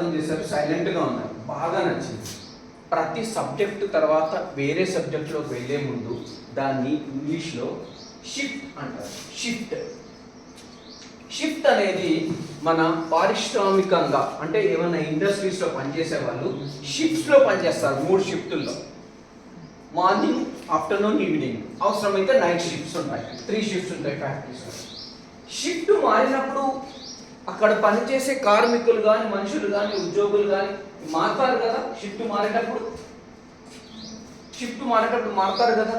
అర్థం చేశారు, సైలెంట్గా ఉన్నారు, బాగా నచ్చింది. ప్రతి సబ్జెక్టు తర్వాత వేరే సబ్జెక్టులోకి వెళ్ళే ముందు దాన్ని ఇంగ్లీష్లో షిఫ్ట్ అంటారు. షిఫ్ట్ అనేది మన పారిశ్రామికంగా అంటే ఏమైనా ఇండస్ట్రీస్లో పనిచేసే వాళ్ళు షిఫ్ట్స్లో పనిచేస్తారు. 3 షిఫ్టుల్లో, మార్నింగ్, ఆఫ్టర్నూన్, ఈవినింగ్, అవసరమైతే నైట్ షిఫ్ట్స్ ఉంటాయి. 3 షిఫ్ట్స్ ఉంటాయి ఫ్యాక్టరీస్లో. షిఫ్ట్ మారినప్పుడు అక్కడ పనిచేసే కార్మికులు కానీ, మనుషులు కానీ, ఉద్యోగులు కానీ మారుతారు కదా. షిఫ్ట్ మారేటప్పుడు మారుతారు కదా.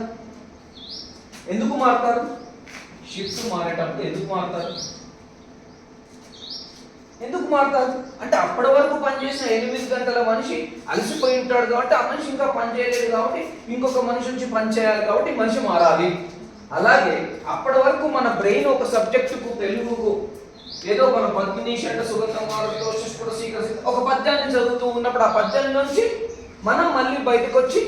ఎందుకు మారుతారు? షిఫ్ట్ మారేటప్పుడు ఎందుకు మారుతారు అంటే అప్పటి వరకు పనిచేసిన 8 గంటల మనిషి అలసిపోయి ఉంటాడు కాబట్టి ఆ మనిషి ఇంకా పని చేయలేదు కాబట్టి ఇంకొక మనిషి వచ్చి పని చేయాలి కాబట్టి మనిషి మారాలి. అలాగే అప్పటి వరకు మన బ్రెయిన్ ఒక సబ్జెక్టుకు, తెలుగుకు ఏదో మన పద్మిని షండ సుగంధం ఒక పద్యాన్ని చదువుతూ ఉన్నప్పుడు ఆ పద్యం నుంచి మనం మళ్ళీ బయటకు వచ్చి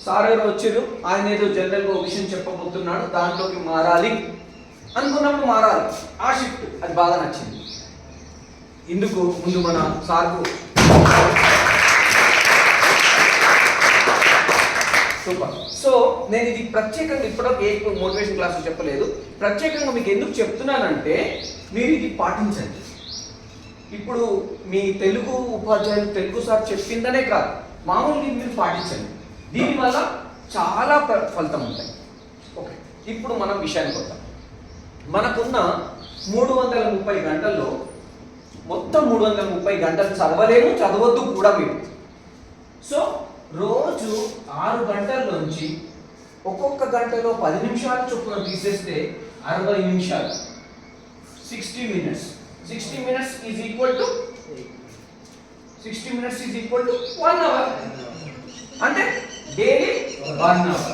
సార్ ఎవరు వచ్చారు, ఆయన ఏదో జనరల్గా ఒక విషయం చెప్పబోతున్నాడు, దాంట్లోకి మారాలి అనుకున్నప్పుడు మారాలి. ఆ షిఫ్ట్ అది బాగా నచ్చింది. ఇందుకు ముందు మన సార్కు సూపర్. సో నేను ఇది ప్రత్యేకంగా ఇప్పటికే మోటివేషన్ క్లాసులు చెప్పలేదు, ప్రత్యేకంగా మీకు ఎందుకు చెప్తున్నానంటే మీరు ఇది పాటించండి. ఇప్పుడు మీ తెలుగు ఉపాధ్యాయులు, తెలుగు సార్ చెప్పిందనే కాదు, మామూలుగా మీరు పాటించండి. దీనివల్ల చాలా ఫలితం ఉంటాయి. ఓకే, ఇప్పుడు మనం విషయానికి వద్దాం. మనకున్న 330 గంటల్లో మొత్తం 330 గంటలు చదవలేము, చదవద్దు కూడా మీరు. సో రోజు 6 గంటల నుంచి ఒక్కొక్క గంటలో 10 నిమిషాలు చొప్పున తీసేస్తే 60 నిమిషాలు, 60 minutes. 60 minutes is equal to 1 hour. అంటే daily 1 hour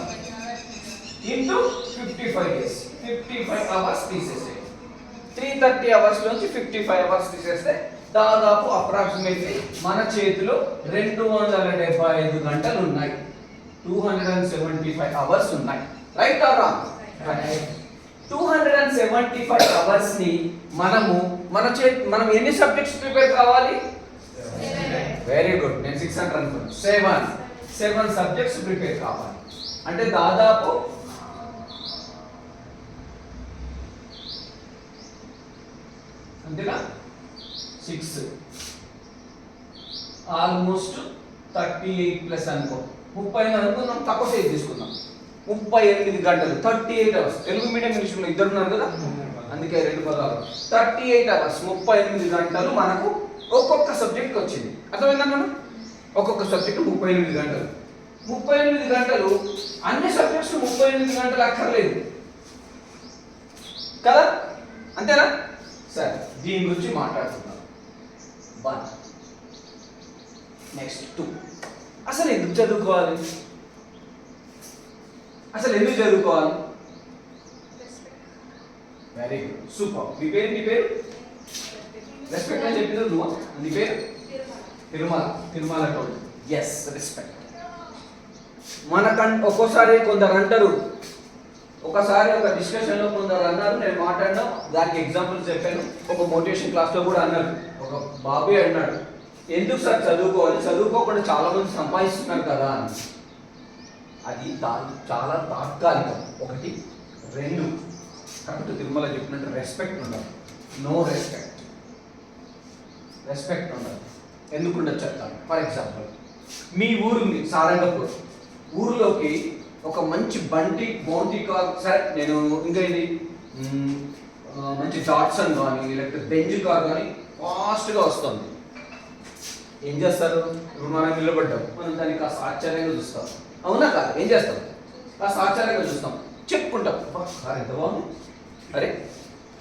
into 55 days, 55 hours తీసేస్తే 330 hours నుంచి 55 hours తీసేస్తే దాదాపు అప్రాక్సిమేట్లీ మన చేతిలో 275 గంటలు ఉన్నాయి, 275 hours ఉన్నాయి. Right are wrong? 275 hours ని మనం ఎన్ని సబ్జెక్ట్స్ ప్రిపేర్ కావాలి? వెరీ గుడ్, నేను 600 అనుకున్నాను. 7 సబ్జెక్ట్స్ ప్రిపేర్ కావాలి. అంటే దాదాపు అంతేనా, 6 ఆల్మోస్ట్ 38 ప్లస్ అనుకో, 30 అనుకుందాం, తక్కువ సేపు తీసుకుందాం. 38 గంటలు, 38 hours. Telugu medium, English medium ఇద్దరు ఉన్నారు కదా, అందుకే 2 పదాలు. 38 hours, 38 గంటలు మనకు ఒక్కొక్క సబ్జెక్ట్ వచ్చింది. అర్థమైందన్నా? ఒక్కొక్క సబ్జెక్టు 38 గంటలు. 38 గంటలు అన్ని సబ్జెక్ట్స్ 38 గంటలు అక్కర్లేదు కదా, అంతేనా? సరే, దీని గురించి మాట్లాడుతున్నాం. 1 నెక్స్ట్ 2 అసలు ఎందుకు చదువుకోవాలి? Very good, super. నీ పేరు రెస్పెక్ట్ అని చెప్పింది నువ్వు. నీ పేరు తిరుమల టోల్. Yes, respect. ఒక్కోసారి కొందరు అంటారు, ఒకసారి ఒక డిస్కషన్లో కొందరు అన్నారు, నేను మాట్లాడినా దానికి ఎగ్జాంపుల్స్ చెప్పాను. ఒక మోటివేషన్ క్లాస్లో కూడా అన్నారు, ఒక బాబు అన్నాడు, ఎందుకు సార్ చదువుకోవాలి, చదువుకోకుండా చాలా మంది సంపాదిస్తున్నారు కదా అని. అది చాలా తాత్కాలికం. 1, 2 కరెక్ట్ తిరుమల చెప్పినట్టు రెస్పెక్ట్ ఉండదు. నో రెస్పెక్ట్ ఉండదు. ఎందుకుండదు చెప్తాను. ఫర్ ఎగ్జాంపుల్, మీ ఊరుంది సారంగపూర్, ఊరిలోకి ఒక మంచి బౌంటీ కార్, సరే నేను ఇంకా ఇది మంచి డాట్సన్ కానీ లేకపోతే బెంజ్ కార్ కానీ ఫాస్ట్గా వస్తుంది. ఏం చేస్తారు? ఇప్పుడు మనం నిలబడ్డాం, మనం దాన్ని కాస్త ఆశ్చర్యంగా చూస్తాం, అవునా కాదు? ఏం చేస్తాం? కాస్త ఆశ్చర్యంగా చూస్తాం, చెప్పుకుంటాం, కార్ ఎంత బాగుంది, అరే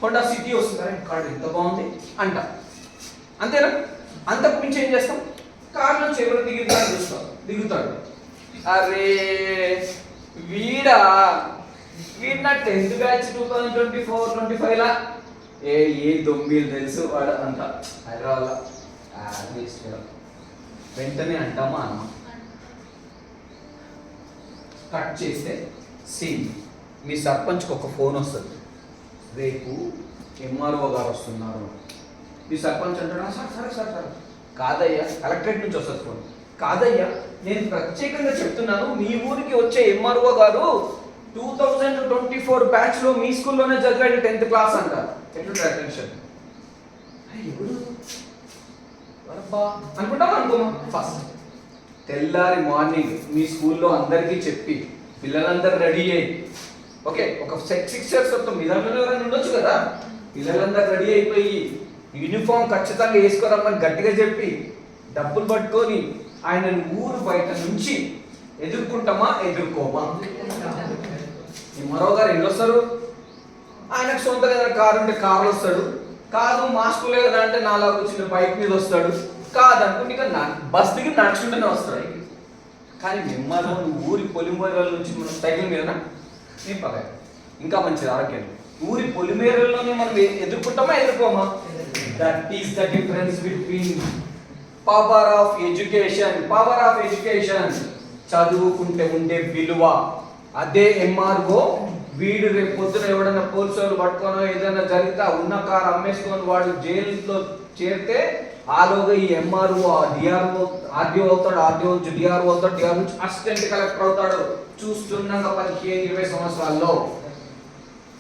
హోండా సిటీ వస్తుంది, అరే కార్ ఎంత బాగుంది అంటాం, అంతేనా? అంతకు మించి ఏం చేస్తాం? కార్ నుంచి ఎవరు దిగుతాడు, అరే వీడు నా 10th బ్యాచ్ 2024-25 ఏ దొంబీలు తెలుసు వాడు అంట హైదరాబాద్. వెంటనే అంటామా అన్నమా? కట్ చేస్తే సీన్, మీ సర్పంచ్కి ఒక ఫోన్ వస్తుంది, రేపు ఎంఆర్ఓ గారు వస్తున్నారు. మీ సర్పంచ్ అంటాడా, సార్ కాదయ్యా, కలెక్టరేట్ నుంచి వస్తుంది ఫోన్. కాదయ్యా, నేను ప్రత్యేకంగా చెప్తున్నాను, మీ ఊరికి వచ్చే ఎంఆర్ఓ గారు 2024 బ్యాచ్ లో మీ స్కూల్లోనే చదివాడు 10th క్లాస్ అంట. ఎట్లుంటారు అటెన్షన్? ఎవరు అనుకుంటామా అనుకోమా? ఫస్ట్ తెల్లారి మార్నింగ్ మీ స్కూల్లో అందరికీ చెప్పి పిల్లలందరూ రెడీ అయ్యి, ఓకే, ఒక 6 ఇయర్స్ వస్తాం మీ దాంట్లో ఎవరైనా ఉండొచ్చు కదా, పిల్లలందరూ రెడీ అయిపోయి యూనిఫామ్ ఖచ్చితంగా వేసుకోరమ్మని గట్టిగా చెప్పి డబ్బులు పట్టుకొని ఆయన ఊరు బయట నుంచి ఎదుర్కొంటామా ఎదుర్కోమా? మరో గారు ఎన్ని వస్తారు? ఆయనకు సొంతంగా ఏదైనా కారు ఉంటే కారు వస్తాడు. కాదు మా స్కూల్ ఏదైనా అంటే నాలుగు వచ్చిన బైక్ మీద వస్తాడు. కాదనుకుంటే ఇక బస్ దిగి నడుచుకుంటూనే వస్తాడు. కానీ మిమ్మల్ని ఊరి పొలిమేరల నుంచి మనం సైకిల్ మీదనా నింపగా ఇంకా మంచిది ఆరోగ్యం. ఊరి పొలిమేరల్లోనే మనం ఎదుర్కొంటామా ఎదుర్కోమా? That is the difference between power of education. Power of education, చదువుకుంటే ఉండే విలువ. అదే ఎంఆర్ఓ వీడు రేపు పొద్దున ఎవడన్నా పోలీసులు పట్టుకోనో ఏదైనా జరిగితే ఉన్న కారు అమ్మేసుకొని వాడు జైలులో చేరితే ఆలోగా ఈ ఎంఆర్ఓ డిఆర్ఓ ఆర్డీఓ అవుతాడు, ఆర్డీఓ నుంచి డిఆర్ఓ అవుతాడు, డిఆర్ నుంచి అసిస్టెంట్ కలెక్టర్ అవుతాడు చూస్తున్నాక 15-20 సంవత్సరాల్లో.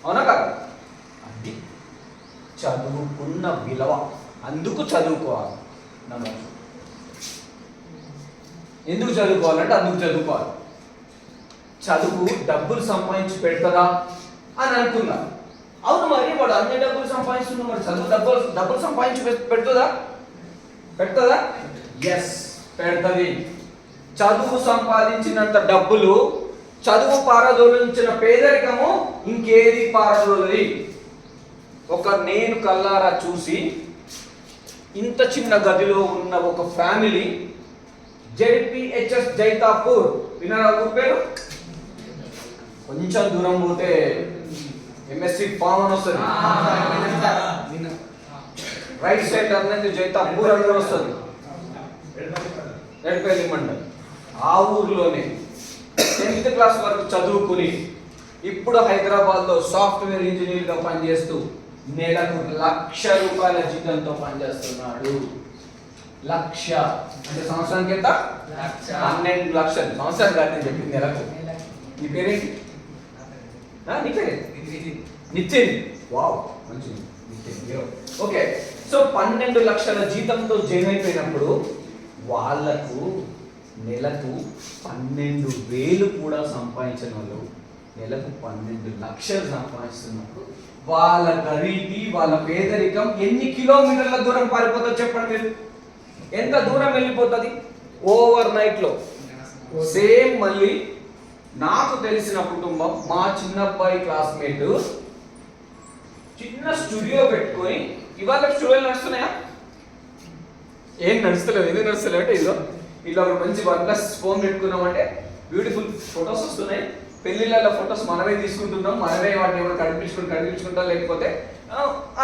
అవునా కదా? అది చదువుకున్న విలువ. అందుకు చదువుకోవాలి. ఎందుకు చదువుకోవాలంటే అందుకు చదువుకోవాలి. చదువు డబ్బులు సంపాదించి పెడతారా అని అనుకున్నా. అవును, మరి వాడు అన్ని డబ్బులు సంపాదిస్తున్నా, మరి చదువు డబ్బులు సంపాదించి పెడుతుందా? ఎస్, పెడుతుంది. చదువు సంపాదించినంత డబ్బులు చదువు పారదోలించిన పేదరికము ఇంకేది పారదోలది. నేను కల్లారా చూసి ఇంత చిన్న గదిలో ఉన్న ఒక ఫ్యామిలీ జెడ్పిహెచ్ఎస్ జైతాపూర్, విన్నారా ఊరు పేరు? కొంచెం దూరం పోతే ఎంఎస్సి ఫామ్ అని వస్తుంది, రైట్ సైడ్ అనేది జైతాపూర్ అని వస్తుంది, ఎడపల్లి మండల్. ఆ ఊర్లోనే 10th క్లాస్ వరకు చదువుకుని ఇప్పుడు హైదరాబాద్లో సాఫ్ట్వేర్ ఇంజనీర్గా పనిచేస్తూ నెలకు ₹1,00,000 జీతంతో పనిచేస్తున్నాడు. 1,00,000 అంటే సంవత్సరానికి ఎంత? 12 లక్షలు. సంవత్సరానికి కాదు నేను చెప్పింది, నెలకు. నీ పేరేంటి? నీ పేరే నితిన్. వావ్, మంచిది నితిన్. ఓకే, సో 12 లక్షల జీతంతో జాయిన్ అయిపోయినప్పుడు వాళ్ళకు నెలకు 12,000 కూడా సంపాదించిన వాళ్ళు నెలకు 12 లక్షలు సంపాదిస్తున్నప్పుడు వాళ్ళ గరీబీ, వాళ్ళ పేదరికం ఎన్ని కిలోమీటర్ల దూరం పారిపోతుందో చెప్పండి మీరు. ఎంత దూరం వెళ్ళిపోతుంది ఓవర్ నైట్ లో. సేమ్ మళ్ళీ నాకు తెలిసిన కుటుంబం, మా చిన్నబ్బాయి క్లాస్మేట్ చిన్న స్టూడియో పెట్టుకొని, ఇవాళ స్టూడియోలు నడుస్తున్నాయా? ఏం నడుస్తలేవు. ఎందుకు నడుస్తలేవు అంటే ఇదో ఇట్లా ఒక మంచి OnePlus ఫోన్ పెట్టుకున్నామంటే బ్యూటిఫుల్ ఫొటోస్ వస్తున్నాయి. పెళ్లిళ్ళ ఫొటోస్ మనమే తీసుకుంటున్నాం, మనమే వాటిని ఏమైనా కనిపించుకుంటాం, లేకపోతే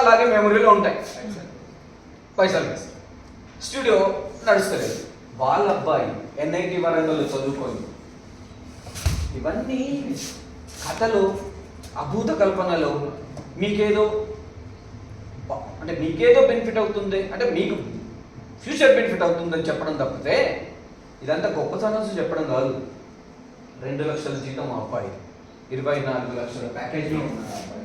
అలాగే మెమరీలో ఉంటాయి. పైసలు స్టూడియో నడుస్తలేదు. వాళ్ళ అబ్బాయి NIT వరంగల్లో చదువుకొని ఇవన్నీ కథలు, అభూత కల్పనలో మీకేదో బెనిఫిట్ అవుతుంది అంటే మీకు ఫ్యూచర్ బెనిఫిట్ అవుతుందని చెప్పడం తప్పితే ఇదంతా గొప్పతనం చెప్పడం కాదు. 2 లక్షల జీతం ఆ అబ్బాయి, 24 లక్షల ప్యాకేజ్లో ఉన్నాడు ఆ అబ్బాయి.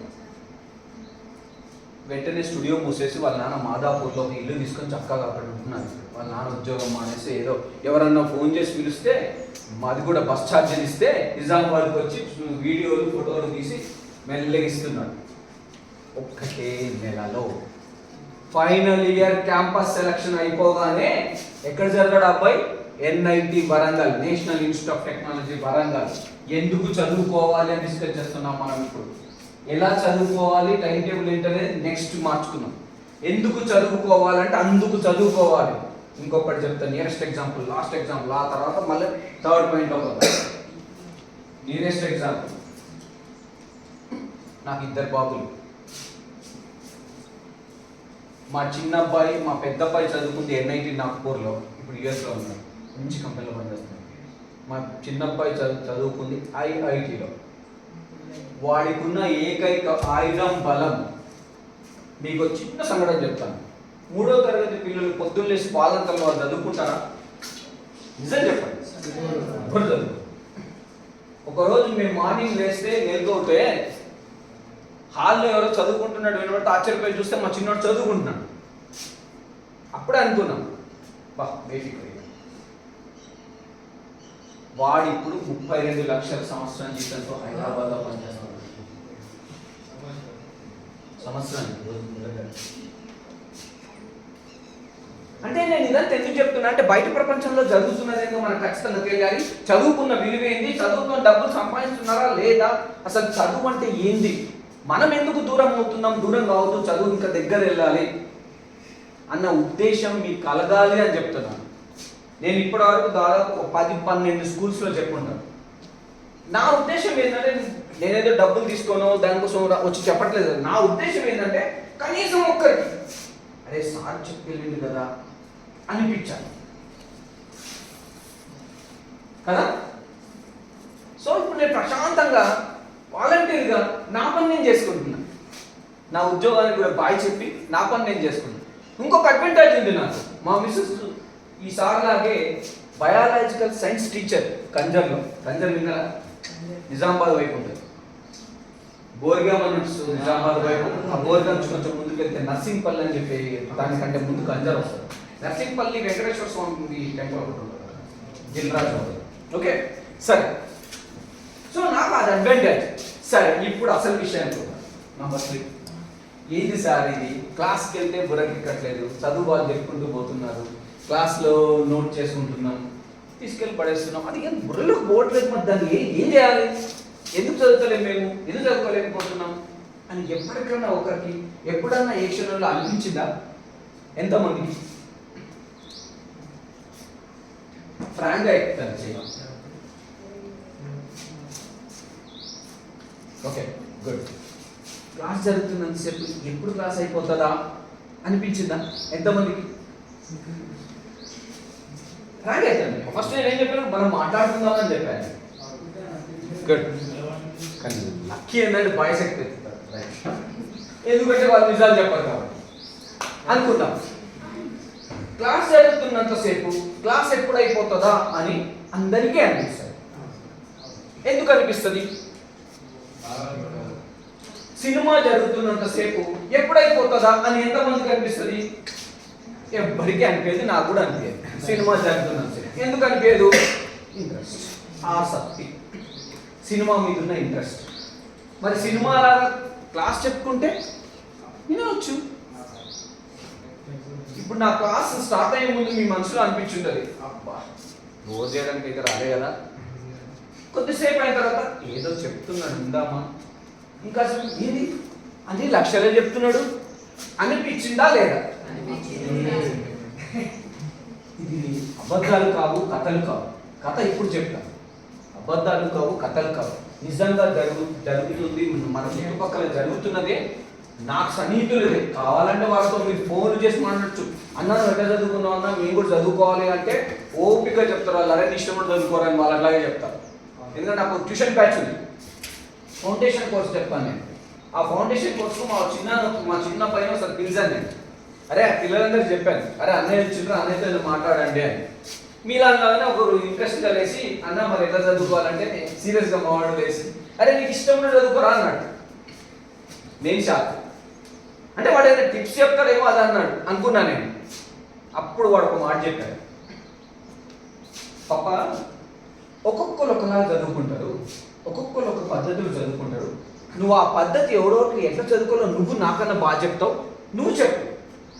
వెంటనే స్టూడియో మూసేసి వాళ్ళ నాన్న మాదాపూర్లో ఒక ఇల్లు తీసుకొని చక్కగా అక్కడ ఉంటున్నారు. వాళ్ళ నాన్న ఉద్యోగం మానేసి ఏదో ఎవరన్నా ఫోన్ చేసి పిలిస్తే మాది కూడా బస్ ఛార్జీలు ఇస్తే నిజామాబాద్కి వచ్చి వీడియోలు ఫోటోలు తీసి మెల్లగిస్తున్నాడు. ఒక్కటే నెలలో ఫైనల్ ఇయర్ క్యాంపస్ సెలక్షన్ అయిపోగానే ఎక్కడ చదివాడు అబ్బాయి? NIT Warangal, national institute of technology Warangal. ఎందుకు చదువుకోవాలి అని డిస్కస్ చేస్తున్నాం మనం ఇప్పుడు. ఎలా చదువుకోవాలి, టైం టేబుల్ ఏంటనేది నెక్స్ట్ మార్చుకున్నాం. ఎందుకు చదువుకోవాలంటే అందుకు చదువుకోవాలి. ఇంకొకటి చెప్తాను, నియరెస్ట్ ఎగ్జాంపుల్, లాస్ట్ ఎగ్జాంపుల్, ఆ తర్వాత మళ్ళీ థర్డ్ పాయింట్ అవుతుంది. నియరెస్ట్ ఎగ్జాంపుల్, నాకు 2 బాబులు. మా చిన్న అబ్బాయి, మా పెద్ద అబ్బాయి చదువుకుంది NIT నాగ్పూర్లో, ఇప్పుడు US లో ఉన్నాడు, మంచి కంపెనీలో పనిచేస్తున్నాడు. మా చిన్న అబ్బాయి చదువుకుంది IITలో. వాడికి ఉన్న ఏకైక ఆయుధం బలం. మీకు చిన్న సంఘటన చెప్తాను. 3వ తరగతి పిల్లలు పొద్దున్న లేచి పాలంతలో వాళ్ళు చదువుకుంటారా? నిజం చెప్పండి. ఒకరోజు మేము మార్నింగ్ లేస్తే మేల్కొంటే హాల్లో ఎవరో చదువుకుంటున్నాడు వినబడితే ఆశ్చర్యపోయి చూస్తే మా చిన్నోడు చదువుకుంటున్నాడు. అప్పుడే అనుకున్నాం, బా బేసిక్ వాడు ఇప్పుడు 32 లక్షల సంవత్సరం జీతంతో హైదరాబాద్లో పనిచేస్తున్నాడు. సంవత్సరానికి అంటే నేను ఇదంతా ఎందుకు చెప్తున్నా అంటే బయట ప్రపంచంలో జరుగుతున్నదేందో మనకు ఖచ్చితంగా తెలియాలి. చదువుకున్న విలువ ఏంది, చదువుకున్న డబ్బులు సంపాదిస్తున్నారా లేదా, అసలు చదువు అంటే ఏంది, మనం ఎందుకు దూరం అవుతున్నాం, దూరం కావద్దు, చదువు ఇంకా దగ్గర వెళ్ళాలి అన్న ఉద్దేశం మీకు కలగాలి అని చెప్తున్నాను. నేను ఇప్పటివరకు దాదాపు 10-12 స్కూల్స్లో చెప్పుకుంటాను. నా ఉద్దేశం ఏంటంటే నేనేదో డబ్బులు తీసుకోను దానికోసం వచ్చి చెప్పట్లేదు. నా ఉద్దేశం ఏంటంటే కనీసం ఒక్కరికి అరే సార్ చెప్పి కదా అనిపించాలి కదా. సో ఇప్పుడు నేను ప్రశాంతంగా వాలంటీర్గా నా పని నేను చేసుకుంటున్నాను. నా ఉద్యోగానికి కూడా బాయ్ చెప్పి నా పని నేను చేసుకున్నాను. ఇంకొక అడ్వాంటేజ్ ఉంది నాకు. మా మిస్సెస్ ఈ సార్ లాగే బయాలజికల్ సైన్స్ టీచర్ కంజర్లో. కంజర్ విన్న నిజామాబాద్ వైపు ఉంటుంది. బోర్గాం అని నిజామాబాద్ వైపు. ఆ బోర్గాం కొంచెం ముందుకు వెళ్తే నర్సింగ్పల్లి అని చెప్పి దానికంటే ముందు కంజర్ వస్తుంది. నర్సింగ్పల్లి వెంకటేశ్వర స్వామి టెంపుల్ ఒకటి ఉంటుంది, జిల్రాజు. ఓకే సరే. సో నాకు అది అడ్వాంటేజ్. సరే ఇప్పుడు అసలు విషయం నంబర్ 3 ఏంది సార్ ఇది, క్లాస్కి వెళ్తే బుర్రకెక్కట్లేదు, చదువు వాళ్ళు చెప్పుకుంటూ పోతున్నారు, క్లాస్లో నోట్ చేసుకుంటున్నాం, తీసుకెళ్ళి పడేస్తున్నాం, అది ఏం బుర్రలోకి పోవట్లేదు, మరి దాన్ని ఏం చేయాలి, ఎందుకు చదువుతలేము మేము, ఎందుకు చదువుకోలేకపోతున్నాం అని ఎప్పటికన్నా ఒకరికి ఎప్పుడన్నా ఏ క్షణంలో అనిపించిందా? ఎంతమందికి? ఫ్రాంక్గా చెప్తాను చేయాలి. Okay good. క్లాస్ జరుగుతున్నంతసేపు ఎప్పుడు క్లాస్ అయిపోతుందా అనిపించిందా ఎంతమందికి? ఫ్రాంక్ అవుతుంది. ఫస్ట్ నేను ఏం చెప్పాను, మనం మాట్లాడుకుందామని చెప్పాను. గుడ్. కానీ లక్కీ ఏంటంటే బాయ్స్ ఎక్కువ ఎందుకంటే వాళ్ళు నిజాలు చెప్పారు కాబట్టి అనుకుందాం. క్లాస్ జరుగుతున్నంతసేపు క్లాస్ ఎప్పుడు అయిపోతుందా అని అందరికీ అనిపిస్తుంది. ఎందుకు అనిపిస్తుంది? సినిమా జరుగుతున్నంతసేపు ఎప్పుడైపోతుందా అని ఎంతమందికి అనిపిస్తుంది? ఎవ్వరికీ అనిపించదు, నాకు కూడా అనిపించదు. సినిమా జరుగుతున్నంతసేపు ఎందుకు అనిపించదు? ఇంట్రెస్ట్, ఆసక్తి, సినిమా మీద ఉన్న ఇంట్రెస్ట్. మరి సినిమా క్లాస్ చెప్పుకుంటే వినవచ్చు. ఇప్పుడు నా క్లాస్ స్టార్ట్ అయ్యే ముందు మీ మనసులో అనిపించుంటుంది, అబ్బా రోజు చేయడానికి అయితే రాలే కదా, కొద్దిసేపు అయిన తర్వాత ఏదో చెప్తున్నాడు ఉందామా, ఇంకా అసలు ఏంది అని లక్షలే చెప్తున్నాడు అనిపించిందా లేదా? ఇది అబద్ధాలు కావు, కథలు కావు. కథ ఇప్పుడు చెప్తాను. అబద్ధాలు కావు, కథలు కావు. నిజంగా జరుగుతుంది, మన చుట్టుపక్కల జరుగుతున్నదే, నాకు సన్నిహితులదే. కావాలంటే వాళ్ళతో మీరు ఫోన్ చేసి మాట్లాడచ్చు, అన్నా ఎట్లా చదువుకున్నావు అన్నా మేము కూడా చదువుకోవాలి అంటే ఓపిక చెప్తారు వాళ్ళు. అరే నీ ఇష్టం కూడా చదువుకోరని వాళ్ళు అట్లాగే చెప్తారు. ఎందుకంటే నాకు ట్యూషన్ బ్యాచ్ ఉంది, ఫౌండేషన్ కోర్స్ చెప్పాను నేను. ఆ ఫౌండేషన్ కోర్సు మా చిన్న పైన ఒకసారి పిలిచాను నేను. అరే ఆ పిల్లలందరికీ చెప్పాను, అరే అన్నయ్య చిల్లర అన్నయ్యతో మాట్లాడండి అని. మీలాగానే ఒకరు ఇంట్రెస్ట్గా లేసి అన్న మరి ఎట్లా చదువుకోవాలంటే సీరియస్గా మావాడు వేసి అరే నీకు ఇష్టం కూడా చదువుకోరా అన్నాడు. నేను షాక్. అంటే వాడు ఏదైనా టిప్స్ చెప్తాడేమో అది అన్నాడు అనుకున్నా నేను. అప్పుడు వాడు ఒక మాట చెప్పాడు, పాప ఒక్కొక్కరు ఒకలాగా చదువుకుంటారు, ఒక్కొక్కరు ఒక పద్ధతులు చదువుకుంటారు, నువ్వు ఆ పద్ధతి ఎవరోకి ఎట్లా చదువుకోవాలో నువ్వు నాకన్నా బాగా చెప్తావు, నువ్వు చెప్పు.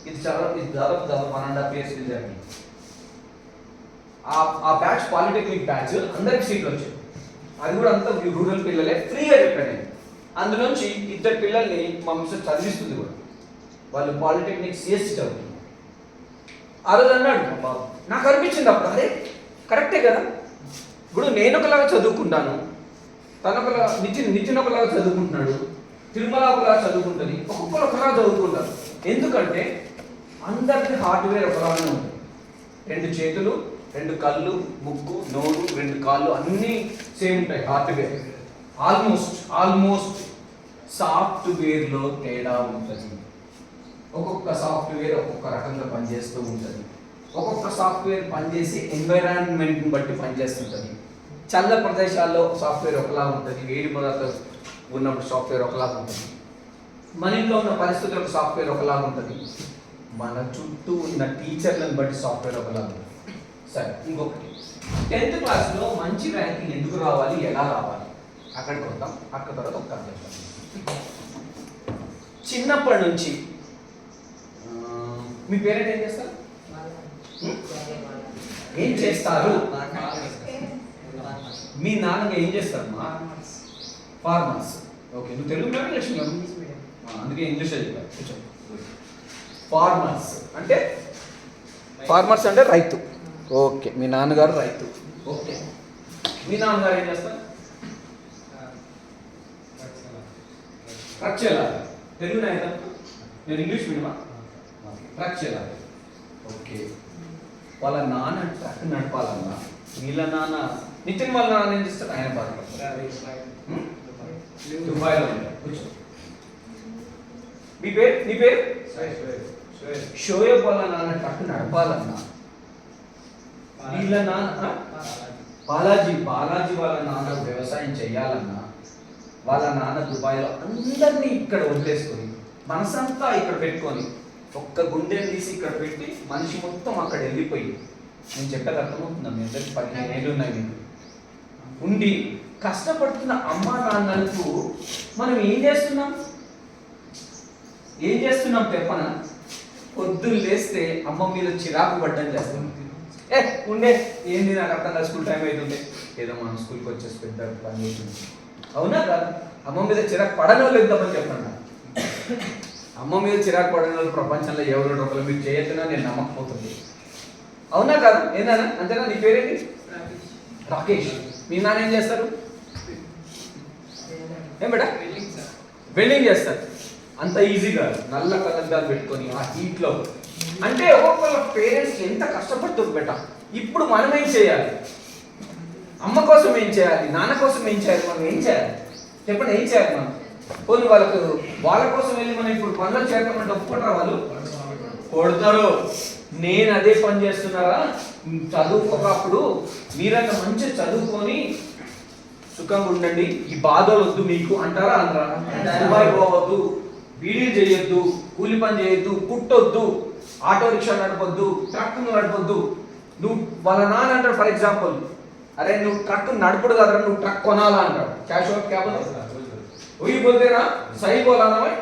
ఇది దాదాపు 1.5 years జరిగింది. ఆ బ్యాచ్ పాలిటెక్నిక్ బ్యాచ్ అందరికి సీట్లు వచ్చాయి. అది కూడా అంతా రూరల్ పిల్లలే, ఫ్రీగా చెప్పాను నేను. అందులోంచి 2 పిల్లల్ని మా మిస్టర్ చదివిస్తుంది కూడా, వాళ్ళు పాలిటెక్నిక్ సిఎస్సి చదువుతున్నారు. ఆ రోజు అన్నాడు బాబు, నాకు అనిపించింది అప్పుడు అదే కరెక్టే కదా. ఇప్పుడు నేను ఒకలాగా చదువుకుంటాను, తనొకలా నితిన్ ఒకలాగా చదువుకుంటున్నాడు, తిరుమల ఒకలాగా చదువుకుంటుంది, ఒక్కొక్కరు ఒకలాగా చదువుకుంటారు. ఎందుకంటే అందరికీ హార్డ్వేర్ ఒకలాగానే ఉంది. 2 చేతులు, 2 కళ్ళు, ముక్కు, నోరు, 2 కాళ్ళు అన్నీ సేమ్ ఉంటాయి. హార్డ్వేర్ ఆల్మోస్ట్ సాఫ్ట్వేర్లో తేడా ఉంటుంది. ఒక్కొక్క సాఫ్ట్వేర్ ఒక్కొక్క రకంగా పనిచేస్తూ ఉంటుంది. ఒక్కొక్క సాఫ్ట్వేర్ పనిచేసి ఎన్వైరాన్మెంట్ని బట్టి పనిచేస్తుంటుంది. చల్ల ప్రదేశాల్లో సాఫ్ట్వేర్ ఒకలా ఉంటుంది, వేడి పదార్థాలు ఉన్నప్పుడు సాఫ్ట్వేర్ ఒకలా ఉంటుంది, మన ఇంట్లో ఉన్న పరిస్థితులకు సాఫ్ట్వేర్ ఒకలా ఉంటుంది, మన చుట్టూ ఉన్న టీచర్లను బట్టి సాఫ్ట్వేర్ ఒకలా ఉంటుంది. సరే, ఇంకొకటి 10th క్లాస్లో మంచి ర్యాంకింగ్ ఎందుకు రావాలి, ఎలా రావాలి అక్కడికి వద్దాం. అక్కడ తర్వాత ఒక కథ చెప్తాం. చిన్నప్పటి నుంచి మీ పేరెంట్ ఏం చేస్తారు? ఏం చేస్తారు? మీ నాన్నగా ఏం చేస్తారు? ఫార్మర్స్. ఓకే, నువ్వు తెలుగు మీడియం ఇంగ్లీష్ మీడియం? అందుకే ఇంగ్లీష్ చెప్పారు. ఫార్మర్స్ అంటే రైతు. ఓకే, మీ నాన్నగారు రైతు. ఓకే, మీ నాన్నగారు ఏం చేస్తారు? ట్రక్ చేయాలి. తెలుగు నాయన, నేను ఇంగ్లీష్ మీడియమా? ట్రక్ చేయాలి. ఓకే, వాళ్ళ నాన్న ట్రక్ నడపాలన్నా వీళ్ళ నాన్న నితిన్ వాళ్ళ నాన్న ఏం చేస్తారు? ఆయన బాధపడతారు. దుబాయ్లో కూర్చో. మీ పేరు షోయబ్ వాళ్ళ నాన్న ట్రక్ నడపాలన్నా వీళ్ళ నాన్న బాలాజీ వాళ్ళ నాన్న వ్యవసాయం చేయాలన్నా వాళ్ళ నాన్న దుబాయ్లో అందరినీ ఇక్కడ వదిలేసుకొని మనసంతా ఇక్కడ పెట్టుకొని ఒక్క గుండెని తీసి ఇక్కడ పెట్టి మనిషి మొత్తం అక్కడ వెళ్ళిపోయి, నేను చెప్పేది అర్థమవుతుందా? మీ అందరికి 15 ఏళ్ళు ఉన్నాయి మీకు ఉండి కష్టపడుతున్న అమ్మా నాన్నలకు మనం ఏం చేస్తున్నాం చెప్పన? పొద్దున్న లేస్తే అమ్మ మీద చిరాకు పడ్డం చేస్తున్నాం. ఉండే ఏంది నాకు అర్థం కాదు, స్కూల్ టైం అవుతుంటే ఏదో మనం స్కూల్కి వచ్చేసి పెద్ద పని అవుతుంది. అవునా కాదు? అమ్మ మీద చిరాకు పడని వాళ్ళు ఎంతమంది చెప్పండి. అమ్మ మీద చిరాకు పడని వాళ్ళు ప్రపంచంలో ఎవరు ఒకరు మీరు చేయొద్దునా నేను నమ్మకపోతుంది. అవునా కాదు? ఏందన్నా అంతేనా? నీ పేరేంటి? రాకేష్. మీ నాన్న ఏం చేస్తారు? ఏం బేటా? వెల్డింగ్ చేస్తారు. అంత ఈజీగా నల్ల కలర్దాలు పెట్టుకొని ఆ హీట్లో అంటే ఒక్కొక్కళ్ళ పేరెంట్స్ ఎంత కష్టపడుతుంది బేటా. ఇప్పుడు మనం ఏం చేయాలి? అమ్మ కోసం ఏం చేయాలి, నాన్న కోసం ఏం చేయాలి, మనం ఏం చేయాలి చెప్పండి? ఏం చేయాలి మనం? పోనీ వాళ్ళ కోసం వెళ్ళి మనం ఇప్పుడు పనులు చేద్దామంటే ఒప్పుకుంటారా? వాళ్ళు కొడతారు. నేను అదే పని చేస్తున్నారా? చదువుకోకప్పుడు మీరంతా మంచిగా చదువుకొని సుఖంగా ఉండండి, ఈ బాధలు వద్దు మీకు అంటారా? అనరా? దుబాయ్ పోవద్దు, బీడీలు చేయొద్దు, కూలి పని చేయొద్దు, కుట్టొద్దు, ఆటో రిక్షా నడపొద్దు, ట్రక్ నడపొద్దు. నువ్వు వాళ్ళ నాన్న అంటాడు ఫర్ ఎగ్జాంపుల్, అరే నువ్వు ట్రక్ నడుపుడు కదరా, నువ్వు ట్రక్ కొనాలా అంటాడు. క్యాష్ అవుట్ క్యా बोलते वही बोलते ना, सही बोला ना भाई,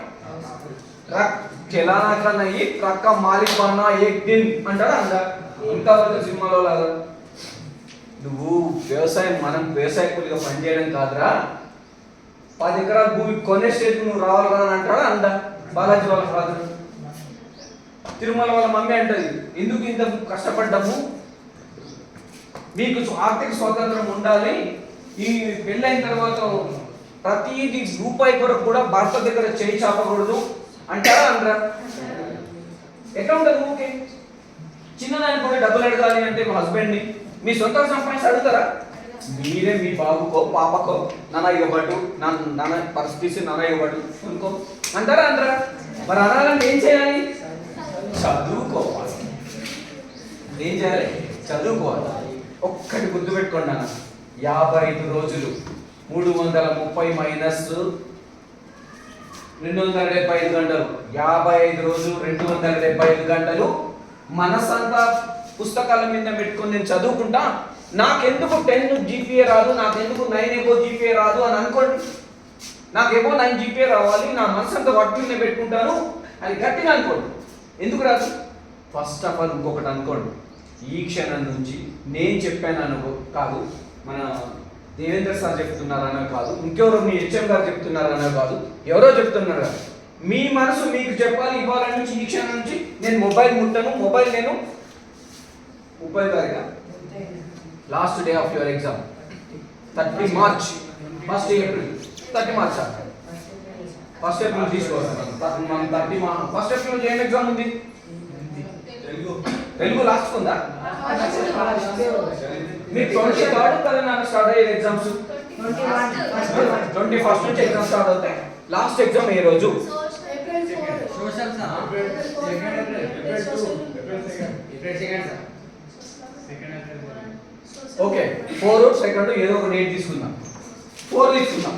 ट्रक चलाना का नहीं, ट्रक का मालिक बनना एक दिन అంటాడు. అందా ఇంకా సినిమాలో లాగా నువ్వు మనం వ్యవసాయ కూలిగా పనిచేయడం కాదురా, 10 ఎకరాల భూమి కొనే స్టేజ్ నువ్వు రావాలి కదా అని అంటాడు. అందా బాలాజీ వాళ్ళ ఫాదర్. తిరుమల వాళ్ళ మమ్మీ అంటది, ఎందుకు ఇంత కష్టపడ్డాము, మీకు ఆర్థిక స్వాతంత్రం ఉండాలి, ఈ పెళ్ళైన తర్వాత ప్రతిదీ రూపాయి కొరకు కూడా భర్త దగ్గర చేయి చాపకూడదు అంటారా? అనరా? ఎట్లా ఉంటుంది? ఓకే, చిన్నదానికి కూడా డబ్బులు అడగాలి అంటే మా హస్బెండ్ని మీ సొంత సంపాదించి అడుగుతారా? మీరే మీ బాబుకో పాపకో నాన్న ఇవ్వబట్టు, నాన్న పరిస్థితి నాన్న ఇవ్వబట్టు అనుకో అంటారా? అంటారా? మరి అనాలంటే ఏం చేయాలి? చదువుకోవాలి. ఏం చేయాలి? చదువుకోవాలి. ఒక్కటి గుర్తుపెట్టుకోండి అన్న, 55 రోజులు 330 మైనస్ 275 గంటలు, 55 రోజులు 275 గంటలు మనసంతా పుస్తకాల మీద పెట్టుకొని నేను చదువుకుంటా, నాకెందుకు 10 GPA రాదు, నాకెందుకు 9 ఎబో GPA రాదు అని అనుకోండి. నాకేమో 9 GPA రావాలి, నా మనసంతా వాటి మీద పెట్టుకుంటాను అని గట్టిగా అనుకోండి. ఎందుకు రాదు? ఫస్ట్ ఆఫ్ ఆల్ ఇంకొకటి అనుకోండి, ఈ క్షణం నుంచి నేను చెప్పాను కాదు, మన దేవేంద్ర సార్ చెప్తున్నారనే కాదు, ఇంకెవరో మీ హెచ్ఎం గారు చెప్తున్నారనే కాదు, ఎవరో చెప్తున్నారు కదా, మీ మనసు మీకు చెప్పాలి. ఇవాళ నుంచి ఈ క్షణం నుంచి నేను మొబైల్ ముట్టను, మొబైల్ నేను 30 తారీఖు last day of your exam 30 March, 1 April 30 March 1 April తీసుకోవాలి. 1 ఏప్రిల్ ఏం ఎగ్జామ్ ఉంది? తెలుగు లాస్ట్ ఉందా? మీకు 23rd కదా నాకు స్టార్ట్ అయ్యే ఎగ్జామ్స్, 21st నుంచి ఎగ్జామ్ స్టార్ట్ అవుతాయి. లాస్ట్ ఎగ్జామ్ ఏ రోజు? ఓకే 4 సెకండ్ ఏదో ఒక డేట్ తీసుకుందాం 4 తీసుకుందాం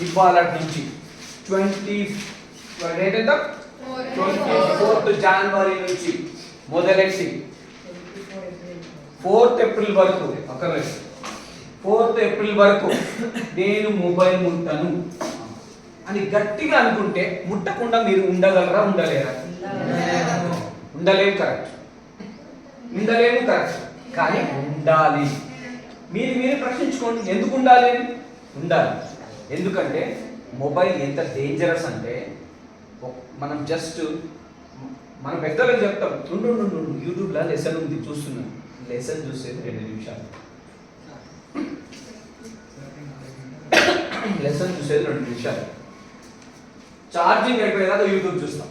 ఇవాళ నుంచి 20 డేట్ ఎంత 24th జనవరి నుంచి మొదలెట్టి 4th ఏప్రిల్ వరకు అక్కర్లేదు 4th ఏప్రిల్ వరకు నేను మొబైల్ ముట్టను అని గట్టిగా అనుకుంటే ముట్టకుండా మీరు ఉండగలరా ఉండలేరా ఉండలేము కరెక్ట్ కానీ ఉండాలి మీరు ప్రశ్నించుకోండి ఎందుకు ఉండాలి ఎందుకంటే మొబైల్ ఎంత డేంజరస్ అంటే మనం జస్ట్ మన పెద్దలకు చెప్తాం ఉండు యూట్యూబ్లో లెసన్ ఉంది చూస్తున్నాను లెసన్ చూసేది 2 నిమిషాలు లెసన్ చూసేది 2 నిమిషాలు ఛార్జింగ్ అయిపోయేదాకా యూట్యూబ్ చూస్తాం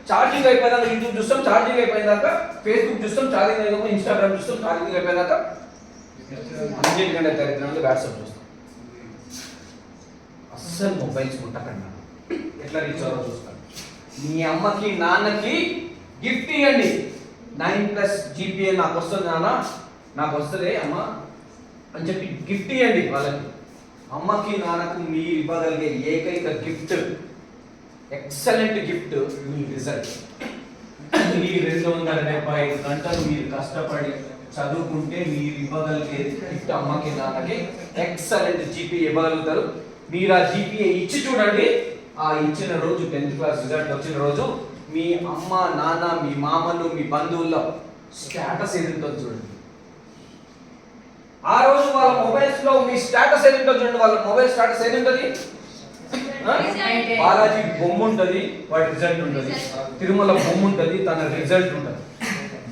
ఛార్జింగ్ అయిపోయేదాకా యూట్యూబ్ చూస్తాం ఛార్జింగ్ అయిపోయేదాకా ఫేస్బుక్ చూస్తాం ఛార్జింగ్ అయిపోయి ఇన్స్టాగ్రామ్ చూస్తాం ఛార్జింగ్ అయిపోయేదాకా అన్నిటికంటే దరిద్రంగా వాట్సాప్ చూస్తాం అస్సలు మొబైల్స్ ముట్టకండి ఎట్లా రీచ్ అవ్వాలో చూస్తాను మీ అమ్మకి నాన్నకి గిఫ్ట్ ఇవ్వండి 9+ GPA నాకు వస్తుంది నాన్న నాకు వస్తుంది అమ్మ అని చెప్పి గిఫ్ట్ ఇవ్వండి వాళ్ళకి అమ్మకి నాన్నకు మీరు ఇవ్వగలిగే ఏకైక గిఫ్ట్ ఎక్సలెంట్ గిఫ్ట్ మీ రిజల్ట్ ఈ 275 గంటలు మీరు కష్టపడి చదువుకుంటే మీరు ఇవ్వగలిగే గిఫ్ట్ అమ్మకి నాన్నకి ఎక్సలెంట్ GPA ఇవ్వగలుగుతారు మీరు ఆ GPA ఇచ్చి చూడండి ఆ ఇచ్చిన రోజు 10th క్లాస్ రిజల్ట్ వచ్చిన రోజు మీ అమ్మ నాన్న మీ మామలు మీ బంధువుల స్టేటస్ ఏదింటో చూడండి ఆ రోజు వాళ్ళ మొబైల్స్ లో మీ స్టేటస్ ఏదింటో చూడండి వాళ్ళ మొబైల్ స్టేటస్ ఏదింటది బాలాజీ బొమ్మ ఉంటది వాటి రిజల్ట్ ఉంటది తిరుమల బొమ్మ ఉంటది తన రిజల్ట్ ఉంటది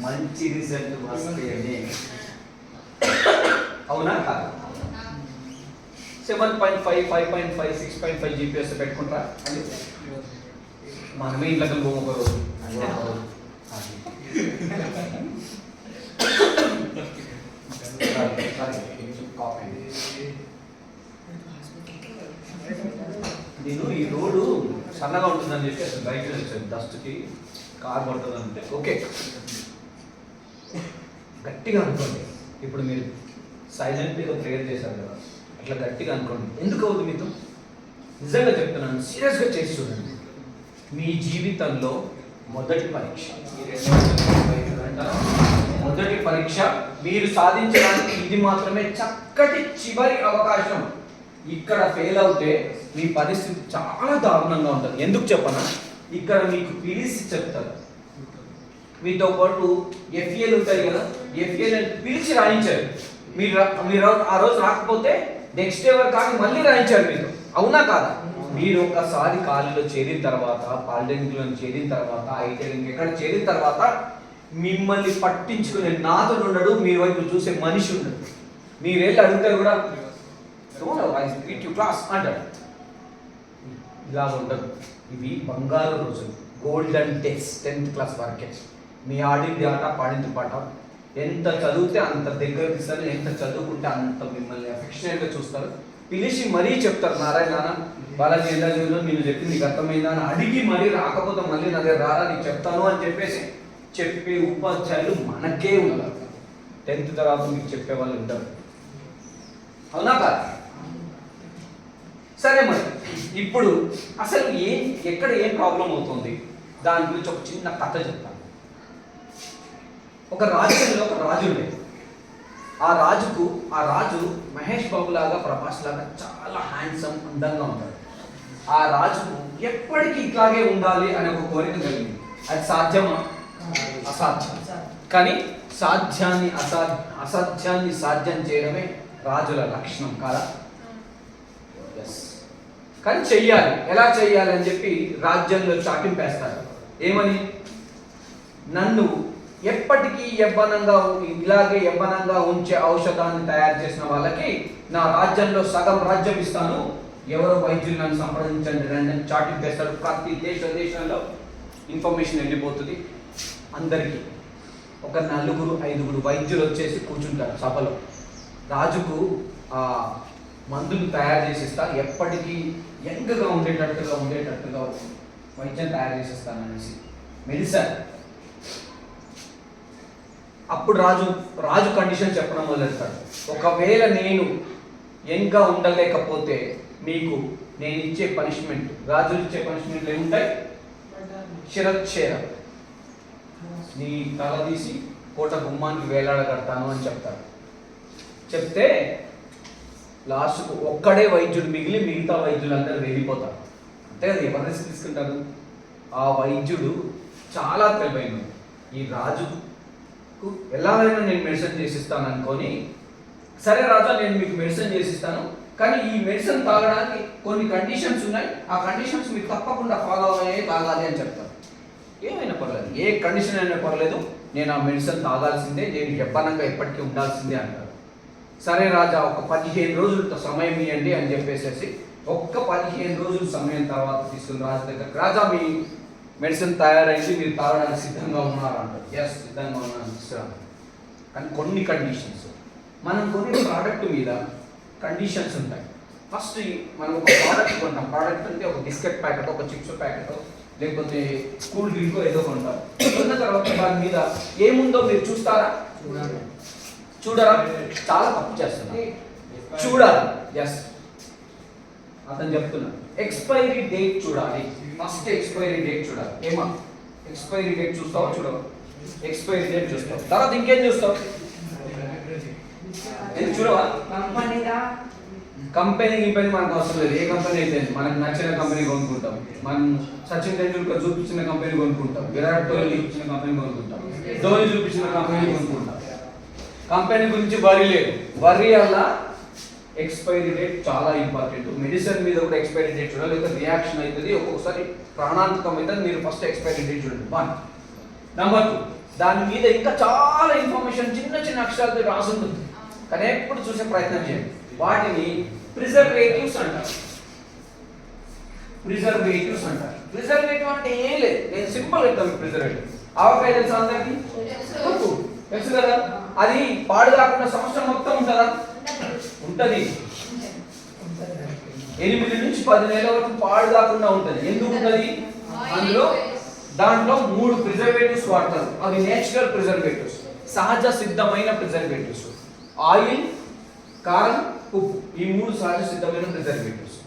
మంచి రిజల్ట్ వస్తేనే అవునా కాదు 7.5 5.5 6.5 GPS పెట్టుకుంటారా మనమే ఇంట్లోకి బొమ్మ ఒక రోజు నేను ఈ రోడ్డు సన్నగా ఉంటుందని చెప్పి అసలు బైక్ వచ్చాను డస్ట్కి కార్ పడుతుందంటే ఓకే గట్టిగా అనుకోండి ఇప్పుడు మీరు సైలెంట్గా ప్రేయర్ చేశారు కదా అట్లా గట్టిగా అనుకోండి ఎందుకు అవుతుంది మీతో నిజంగా చెప్తున్నాను సీరియస్గా చేసి చూడండి మీ జీవితంలో మొదటి పరీక్ష మీరు సాధించడానికి ఇది మాత్రమే చక్కటి చివరి అవకాశం ఇక్కడ ఫెయిల్ అవుతే మీ పరిస్థితి చాలా దారుణంగా ఉంటుంది ఎందుకు చెప్పనా ఇక్కడ మీకు పిలిచి చెప్తారు మీతో పాటు FAలు ఉంటాయి కదా FAలు పిలిచి రాయించారు మీరు ఆ రోజు రాకపోతే నెక్స్ట్ డే వరకు కానీ మళ్ళీ రాయించారు మీరు అవునా కాదా మీరు ఒకసారి కాలేజీలో చేరిన తర్వాత పాలిటెక్నిక్లో చేరిన తర్వాత ఐటెక్నిక్ ఎక్కడ చేరిన తర్వాత మిమ్మల్ని పట్టించుకునే నాతో ఉండడు మీ వైపు చూసే మనిషి ఉండడు మీరు వెళ్ళి అడిగితే కూడా క్లాస్ అంటాడు ఇలా ఉండదు ఇవి బంగారు రోజులు గోల్డెన్ డేస్ 10th క్లాస్ వరకే మీ ఆడింది ఆట పాడింది పాట ఎంత చదివితే అంత దగ్గర తీస్తారు ఎంత చదువుకుంటే అంత మిమ్మల్ని అఫెక్షనేట్గా చూస్తారు పిలిచి మరీ చెప్తారు నారాయణ నాన్న బాలాజీ ఎలా చదివిలో నేను చెప్పింది నీకు అర్థమైందా అని అడిగి మరీ రాకపోతే మళ్ళీ నా దగ్గర రారా నీకు చెప్తాను అని చెప్పేసి చెప్పే ఉపాధ్యాయులు మనకే ఉన్నారు 10th తర్వాత మీకు చెప్పే వాళ్ళు ఉంటారు అవునా కాదు సరే మరి ఇప్పుడు అసలు ఎక్కడ ఏం ప్రాబ్లం అవుతుంది దాని గురించి ఒక చిన్న కథ చెప్తాను ఒక రాజ్యంలో ఒక రాజు ఉండేది ఆ రాజు మహేష్ బాబు లాగా ప్రభాస్ లాగా చాలా హ్యాండ్సమ్ అందంగా ఉంటాడు ఆ రాజుకు ఎప్పటికీ ఇట్లాగే ఉండాలి అనే ఒక కోరిక కలిగింది అది సాధ్యమా అసాధ్యం కానీ అసాధ్యాన్ని సాధ్యం చేయడమే రాజుల లక్షణం కాదా కానీ చెయ్యాలి ఎలా చెయ్యాలి అని చెప్పి రాజ్యంలో చాటింపేస్తారు ఏమని నన్ను ఎప్పటికీ ఇలాగే యవ్వనంగా ఉంచే ఔషధాన్ని తయారు చేసిన వాళ్ళకి నా రాజ్యంలో సగం రాజ్యం ఇస్తాను ఎవరో వైద్యులు నన్ను సంప్రదించండి రండి చాటింపేస్తారు ప్రతి దేశంలో ఇన్ఫర్మేషన్ వెళ్ళిపోతుంది అందరికీ ఒక 4-5 వైద్యులు వచ్చేసి కూర్చుంటారు సభలో రాజుకు మందులు తయారు చేసిస్తా, ఎప్పటికీ యంగ్గా ఉండేటట్టుగా వైద్యం తయారు చేసిస్తాను అనేసి మెడిసిన్. అప్పుడు రాజు కండిషన్ చెప్పడం మొదలెడతాడు. ఒకవేళ నేను యంగ్గా ఉండలేకపోతే మీకు నేను ఇచ్చే పనిష్మెంట్, రాజులు ఇచ్చే పనిష్మెంట్లు ఏముంటాయి? శిరచ్ఛేదం, నీ తల తీసి కోట గుమ్మానికి వేలాడగడతాను అని చెప్తాడు. చెప్తే లాస్ట్కు ఒక్కడే వైద్యుడు మిగిలి మిగతా వైద్యులందరూ వెళ్ళిపోతారు. అంతే కదా, ఎవరు రిస్క్ తీసుకుంటారు? ఆ వైద్యుడు చాలా తెలివైన, ఈ రాజుకు ఎలాగైనా నేను మెడిసిన్ చేసిస్తాను అనుకొని, సరే రాజా నేను మీకు మెడిసిన్ చేసిస్తాను, కానీ ఈ మెడిసిన్ తాగడానికి కొన్ని కండిషన్స్ ఉన్నాయి, ఆ కండిషన్స్ మీరు తప్పకుండా ఫాలో అయ్యే తాగాలి అని చెప్తారు. ఏమైనా పర్లేదు, ఏ కండిషన్ అయినా పర్లేదు, నేను ఆ మెడిసిన్ తాగాల్సిందే, నేను యవ్వనంగా ఎప్పటికీ ఉండాల్సిందే అంటారు. సరే రాజా ఒక 15 రోజులు సమయం ఇవ్వండి అని చెప్పేసి ఒక్క 15 రోజుల సమయం తర్వాత తీసుకుని రాజు దగ్గర, రాజా మీ మెడిసిన్ తయారైంది, మీరు తాగడానికి సిద్ధంగా ఉన్నారు అంటారు. ఎస్ సిద్ధంగా ఉన్నాను ఇస్తాను, కానీ కొన్ని కండిషన్స్. మనం కొనే ప్రోడక్ట్ మీద కండిషన్స్ ఉంటాయి. ఫస్ట్ మనం ఒక ప్రోడక్ట్ కొంటాం, ప్రోడక్ట్ అంటే ఒక బిస్కెట్ ప్యాకెట్, ఒక చిప్స్ ప్యాకెట్, లేకపోతే కూల్ డ్రింక్ ఏదో కొంటాం. కొన్న తర్వాత దాని మీద ఏముందో మీరు చూస్తారా? చూడరా? చాలా తప్పు చేస్తున్నా. చూడాలి. ఎస్ అతను చెప్తున్నాడు, ఎక్స్పైరీ డేట్ చూడాలి. ఫస్ట్ ఎక్స్పైరీ డేట్ చూడాలి. ఏమా ఎక్స్పైరీ డేట్ చూస్తావా? చూడవా? ఎక్స్పైరీ డేట్ చూస్తావు, తర్వాత ఇంకేం చూస్తావు? చూడవా? కంపెనీ మనకు అవసరం లేదు, ఏ కంపెనీ అయితే మనకు నచ్చిన కంపెనీ కొనుక్కుంటాం. మనం సచిన్ టెండూల్కర్ చూపించిన కంపెనీ కొనుక్కుంటాం, విరాట్ కోహ్లీ చూపించిన కంపెనీ కొనుక్కుంటాం, ధోని చూపించిన కంపెనీ కొనుక్కుంటాం. కంపెనీ గురించి వరి లేదు, వరి వల్ల ఎక్స్పైరీ డేట్ చాలా ఇంపార్టెంట్. మెడిసిన్ మీద కూడా ఎక్స్పైరీ డేట్ చూడాలి, లేకపోతే రియాక్షన్ అవుతుంది, ఒక్కొక్కసారి ప్రాణాంతకం అవుతుంది. మీరు ఫస్ట్ ఎక్స్పైరీ డేట్ చూడండి. 1. నెంబర్ 2, దాని మీద ఇంకా చాలా ఇన్ఫర్మేషన్ చిన్న అక్షరాలతో రాసి ఉంటుంది, కానీ ఎప్పుడు చూసే ప్రయత్నం చేయండి. వాటిని ప్రిజర్వేటివ్స్ అంటారు. ప్రిజర్వేటివ్స్ ప్రిజర్వేటివ్ అంటే ఏం లేదు, నేను సింపుల్ చెప్తాను. ప్రిజర్వేటివ్ ఆవకాయ తెలుసా అందరికి? తెలుసు కదా. అది పాడు కాకుండా సంవత్సరం మొత్తం ఉంటుందా? ఉంటది. 8 నుంచి 10 నెలల వరకు పాడు కాకుండా ఉంటది. ఎందుకు ఉంటది? దాంట్లో 3 ప్రిజర్వేటివ్స్ వాడతారు. అవి నేచురల్ ప్రిజర్వేటివ్స్, సహజ సిద్ధమైన ప్రిజర్వేటివ్స్. ఆయిల్, కారం, ఉప్పు, ఈ 3 సహజ సిద్ధమైన ప్రిజర్వేటివ్స్.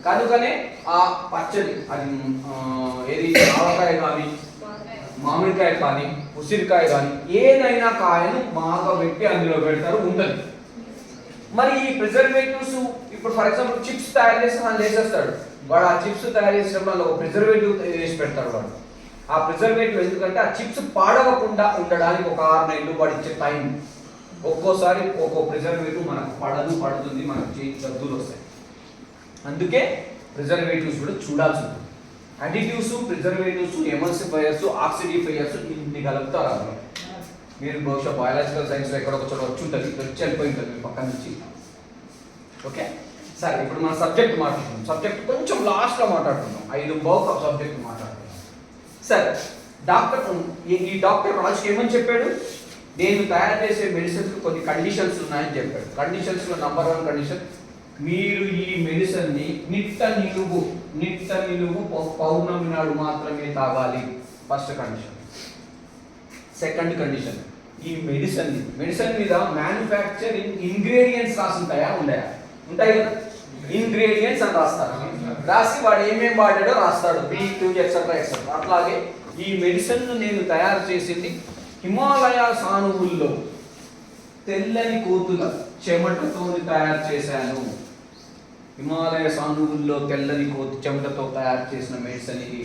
కనుకనే ఆ పచ్చడి, అది ఏది ఆవకాయ కానీ, మామిడికాయ కానీ, ఉసిరికాయ కానీ, ఏదైనా కాయను మాగబెట్టి అందులో పెడతారు, ఉంటుంది. మరి ఈ ప్రిజర్వేటివ్స్, ఇప్పుడు ఫర్ ఎగ్జాంపుల్ చిప్స్ తయారు చేసి మనం చేసేస్తాడు వాడు. ఆ చిప్స్ తయారు చేసినప్పుడు ఒక ప్రిజర్వేటివ్ వేసి పెడతాడు వాడు. ఆ ప్రిజర్వేటివ్ ఎందుకంటే ఆ చిప్స్ పాడవకుండా ఉండడానికి ఒక 6 నెలలు వాడు ఇచ్చే టైం. ఒక్కోసారి ఒక్కో ప్రిజర్వేటివ్ మనకు పడుతుంది, మనకు జబ్బులు వస్తాయి. అందుకే ప్రిజర్వేటివ్స్ కూడా చూడాల్సి ఉంటుంది. అడిటివ్స్, ప్రిజర్వేటివ్స్, ఎమల్సిఫైయర్స్, ఆక్సిడిఫైయర్స్ ఇన్ని కలుపుతారు అందులో. మీరు బహుశా బయాలజికల్ సైన్స్లో ఎక్కడొక చోట వచ్చి ఉంటుంది, వచ్చి వెళ్ళిపోయి ఉంటుంది మీ పక్క నుంచి. ఓకే సరే, ఇప్పుడు మన సబ్జెక్ట్ మాట్లాడుతున్నాం. సబ్జెక్ట్ కొంచెం లాస్ట్లో మాట్లాడుతున్నాం, 5 బావు సబ్జెక్ట్ మాట్లాడుతున్నాం. సరే, ఈ డాక్టర్ రాజుకి ఏమని చెప్పాడు? నేను తయారు చేసే మెడిసిన్స్కి కొన్ని కండిషన్స్ ఉన్నాయని చెప్పాడు. కండిషన్స్లో నెంబర్ 1 కండిషన్, మీరు ఈ మెడిసిన్ని నిట్ట నిలువు పౌర్ణమి నాడు మాత్రమే తాగాలి. First condition. సెకండ్ కండిషన్, ఈ మెడిసిన్ మీద మ్యానుఫ్యాక్చరింగ్ ఇంగ్రీడియంట్స్ రాసి ఉంటాయా? ఉంటాయి కదా. ఇంగ్రీడియంట్స్ అని రాస్తారు, రాసి వాడు ఏమేమి వాడాడో రాస్తాడు, B2 ఎక్సెట్రా ఎక్సెట్రా. అట్లాగే ఈ మెడిసిన్ నేను తయారు చేసింది హిమాలయ సానువుల్లో తెల్లని కోతుల చెమటతో తయారు చేశాను. హిమాలయ సానువుల్లో తెల్లని కోతి చెమటతో తయారు చేసిన మెడిసిన్ ఇది.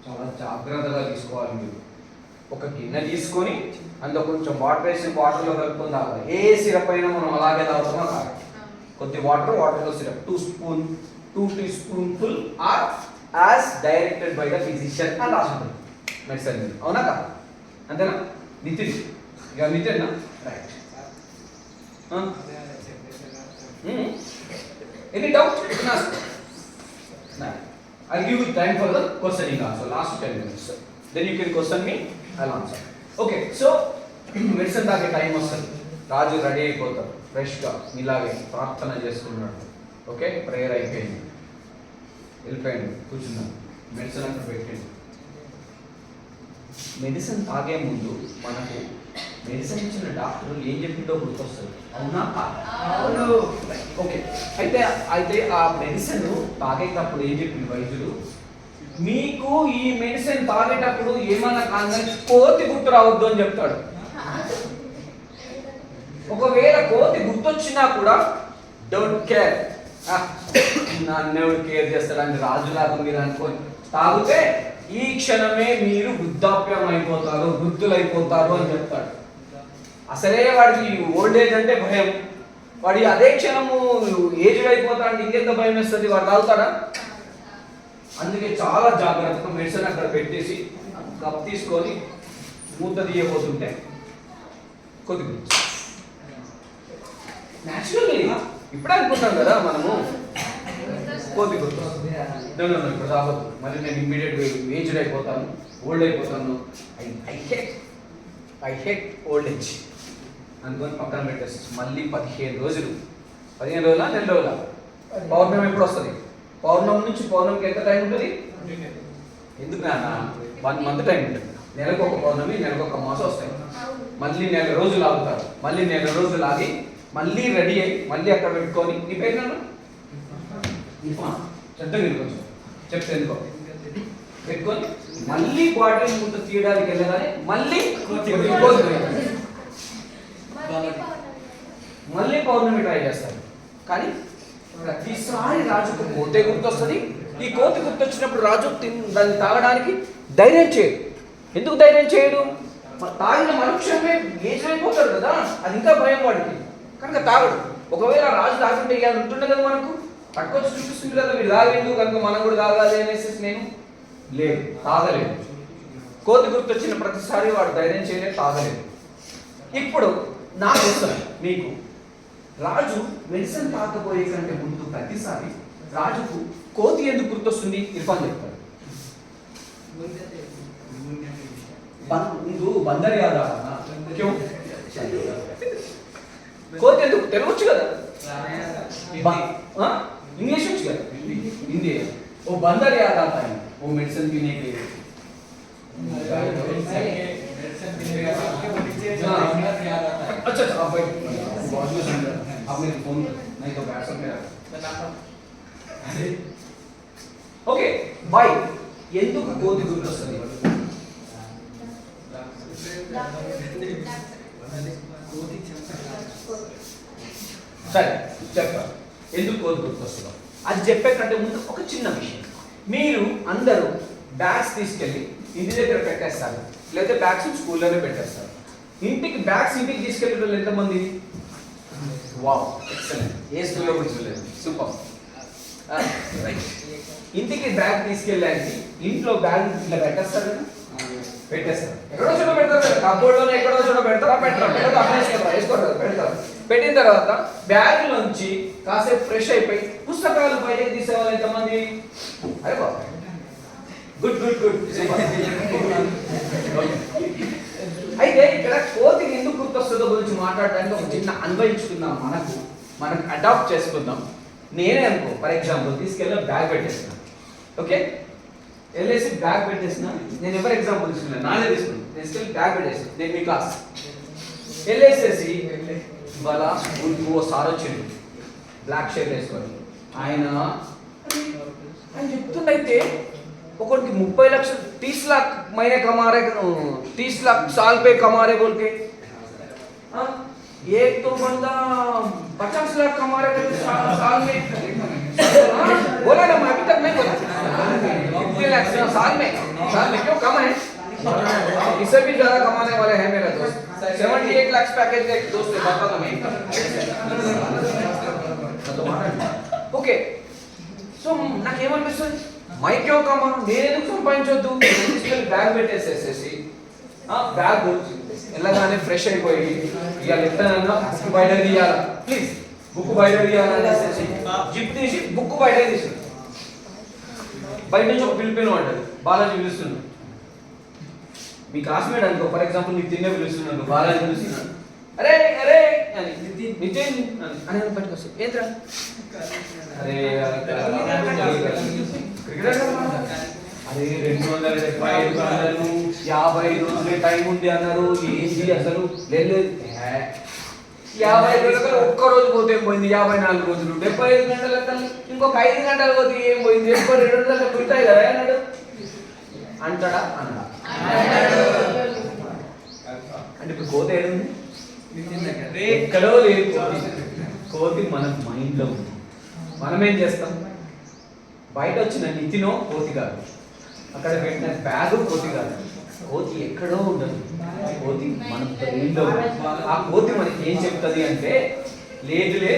చాలా జాగ్రత్తగా తీసుకోవాలి మీరు. ఒక గిన్నె తీసుకొని అందులో కొంచెం వాటర్ వేసి వాటర్లో కలుపుకొని తాగాలి. ఏ సిరప్ అయినా మనం అలాగే తాగుతామో కాదు. కొద్ది వాటర్లో syrup 2 teaspoonful or as directed by the physician అని రాసి ఉంటుంది మెడిసిన్ మీద. అవునా కదా? అంతేనా? Nitin right. Any doubt? I'll give you time for the questioning also. Last 10 minutes. Then you can question me. I'll answer. Okay. So medicine తాగే time వస్తుంది. రాజు ready అయిపోతాడు ఫ్రెష్గా, ఇలాగే ప్రార్థన చేసుకున్నాడు. ఓకే, ప్రేయర్ అయిపోయింది, వెళ్ళిపోయాడు, కూర్చున్నాం, మెడిసిన్ అక్కడ పెట్టండి. మెడిసిన్ తాగే ముందు మనకు మెడిసిన్ ఇచ్చిన డాక్టర్ ఏం చెప్పిందో గుర్తొస్తుంది, అవునా? అవును. ఓకే, అయితే అయితే ఆ మెడిసిన్ తాగేటప్పుడు ఏం చెప్పింది వైద్యుడు? మీకు ఈ మెడిసిన్ తాగేటప్పుడు ఏమన్నా కానీ కోతి గుర్తు రావద్దు అని చెప్తాడు. ఒకవేళ కోతి గుర్తొచ్చినా కూడా డోంట్ కేర్, నన్ను కేర్ చేస్తాడని రాజులాగా మీరు అనుకోని తాగితే ఈ క్షణమే మీరు వృద్ధాప్యం అయిపోతారు, వృద్ధులు అయిపోతారు అని చెప్తాడు. అసలే వాడికి ఓల్డ్ ఏజ్ అంటే భయం, వాడి అదే క్షణము ఏజ్ అయిపోతాడు, ఇంకెంత భయం వేస్తుంది, వాడు తాగుతాడా? అందుకే చాలా జాగ్రత్తగా మెడిసిన్ అక్కడ పెట్టేసి కప్ తీసుకొని మూత తీయబోతుంటే కొద్దిగా న్యాచురల్లీ ఇప్పుడు అనుకుంటాం కదా మనము కోతి గుర్తు ఇప్పుడు రావద్దు, మళ్ళీ నేను ఇమ్మీడియట్గా ఏజ్డ్ అయిపోతాను, ఓల్డ్ అయిపోతాను, ఐ హేట్ ఓల్డ్ ఏజ్ అనుకొని పక్కన పెట్టేసి మళ్ళీ 15 రోజులు, 15 రోజుల నెల రోజుల పౌర్ణమి ఎప్పుడు వస్తుంది? పౌర్ణమి నుంచి పౌర్ణమికి ఎంత టైం ఉంటుంది? ఎందుకు నాన్న 1 మంత్ టైం ఉంటుంది. నెలకు ఒక పౌర్ణమి, నెలకు ఒక మాసం వస్తాయి. మళ్ళీ నెల రోజులు ఆగుతారు, మళ్ళీ నెల రోజులు ఆగి మళ్ళీ రెడీ అయ్యి మళ్ళీ అక్కడ పెట్టుకొని, నీ పేరు నాన్న చెడ్డగా కొంచెం చెప్తే ఎందుకో పెట్టుకొని మళ్ళీ బాటిల్ ముందు తీయడానికి వెళ్ళగానే మళ్ళీ మళ్ళీ పౌర్ణమి ట్రై చేస్తారు. కానీ ప్రతిసారి రాజుకు కోతే గుర్తొస్తుంది. ఈ కోతి గుర్తొచ్చినప్పుడు రాజు దాన్ని తాగడానికి ధైర్యం చేయడు. ఎందుకు ధైర్యం చేయడు? తాగిన మనుక్షమే ఏజ్ అయిపోతాడు కదా, అది ఇంకా భయం వాడికి, కనుక తాగడు. ఒకవేళ రాజు తాగుంటే ఇలా ఉంటుండే కదా, మనకు పట్టుకొచ్చి చూపిస్తుంది కదా, మీరు తాగలేదు కనుక మనం కూడా తాగాలి అనేసి నేను లేదు, తాగలేదు. కోతి గుర్తొచ్చిన ప్రతిసారి వాడు ధైర్యం చేయలేదు, తాగలేదు. ఇప్పుడు నాకు వస్తుంది మీకు, రాజు మెడిసిన్ తాగబోయే కంటే ముందు ప్రతిసారి రాజుకు కోతి ఎందుకు గుర్తొస్తుంది? ఇర్ఫాన్ చెప్తాడు. బందర్ యాదా కోతి ఎందుకు తెలియచ్చు కదా, इंग्लिश में क्या हिंदी है वो बंदर याद आता है वो मेडिसिन पीने के लिए अच्छा आप भाई आप मेरे फोन नहीं तो बैठ सकते ओके बाय ఎందుకు కోతి గుర్తొస్తుంది? సరే చెప్తా ఎందుకు కోతి గుర్తొస్తుందో. అది చెప్పే కంటే ముందు ఒక చిన్న విషయం, మీరు అందరూ బ్యాగ్స్ తీసుకెళ్ళి ఇంటి దగ్గర పెట్టేస్తారు, లేకపోతే బ్యాగ్స్ స్కూల్లోనే పెట్టేస్తారు. బ్యాగ్స్ ఇంటికి తీసుకెళ్ళే వాళ్ళు ఎంతమంది? Wow, excellent. ఏ స్కూల్లో కూర్చోలేదు, సూపర్. ఇంటికి బ్యాగ్ తీసుకెళ్ళానికి ఇంట్లో బ్యాగ్ ఇట్లా పెట్టేస్తారు కదా, పెట్టేస్తారు. ఎక్కడో చోట పెడతారు, కబోర్డ్లోనే ఎక్కడో చోట పెడతారా? వేసుకోరు, పెడతారు. పెట్టిన తర్వాత బ్యాగ్ నుంచి కాసేపు ఫ్రెష్ అయిపోయి పుస్తకాలు బయటకు తీసేవాళ్ళు ఎంతమంది? అరే బాబు, గుడ్ గుడ్ గుడ్. అయితే ఇక్కడ కోతికి ఎందుకు గుర్తొస్తుందో గురించి మాట్లాడడానికి ఒక చిన్న అన్వయించుకుందాం, మనకు అడాప్ట్ చేసుకుందాం. నేనే అనుకో, ఫర్ ఎగ్జాంపుల్ తీసుకెళ్ళి బ్యాగ్ పెట్టేసిన, ఓకే, వెళ్ళేసి బ్యాగ్ పెట్టేసిన. నేను ఎవరు ఎగ్జాంపుల్ తీసుకున్నాను, నానే తీసుకున్నాను. తీసుకెళ్ళి బ్యాగ్ పెట్టేసిన, నేను మీ క్లాస్ వెళ్ళేసేసి ఇవాళ స్కూల్కి ఓ సార్ వచ్చిండు, బ్లాక్ షర్ట్ వేసుకొని. ఆయన చెప్తుండైతే ఒకరికి 30 లక్షలు 30 लाख महीने कमा रहे, 30 लाख साल पे कमा रहे बोल के, एक तो बंदा 50 लाख कमा रहे साल में। बोला ना, मैं अभी तक नहीं बोला 50 लाख साल में क्यों कम है? इससे भी ज्यादा कमाने वाले हैं मेरा दोस्त। 78 लाख पैकेज का एक दोस्त है, बता दो मैं। ओके, సో నాకేమనిపిస్తుంది, మైక్యో కమా నేను ఎందుకు సంపాదించొద్దు? బ్యాగ్ పెట్టేసేసేసి బ్యాగ్ వెళ్ళగానే ఫ్రెష్ అయిపోయి ఇవాళ ఎట్లనన్నా బుక్ బయట తీయాలా, ప్లీజ్ బుక్ బయట తీయాలనేసి జిప్ తీసి బుక్ బయట తీసి బయట నుంచి ఒక పిలిపిన అంటారు, బాలాజీ పిలుస్తున్నాడు. మీ క్లాస్మేట్ అనుకో, ఫర్ ఎగ్జాంపుల్ నీకు తిన్నే పిలుస్తున్నాడు, బాలాజీ పిలుస్తున్నాడు. అరే అరే అని నితిన్ అని బయటకు వస్తాయి. ఏంద్రా అరే అరే 275 గంటలు 50 రోజులే టైం ఉంది అన్నారు. ఏంటి అసలు లేదు 50 రోజులు ఒక్క రోజు పోతే ఏం పోయింది, 54 రోజులు 75 గంటల కన్నా ఇంకొక 5 గంటలు పోతే ఏం పోయింది, ఎక్కువ 2 గంటలు కుడతాయి కదా అన్నాడు. అంటాడా అన్నాడా? అంటే ఇప్పుడు కోతి ఏడుంది? ఎక్కడో లేదు కోతి. కోతి మన మైండ్లో ఉంది. మనం ఏం చేస్తాం? బయట వచ్చిన నితినో కోతి కాదు, అక్కడ పెట్టిన బ్యాగు కోతి కాదు. కోతి ఎక్కడో ఉండదు, కోతి మన బ్రెయిన్లో. ఆ కోతి మనకి ఏం చెప్తుంది అంటే, లేదులే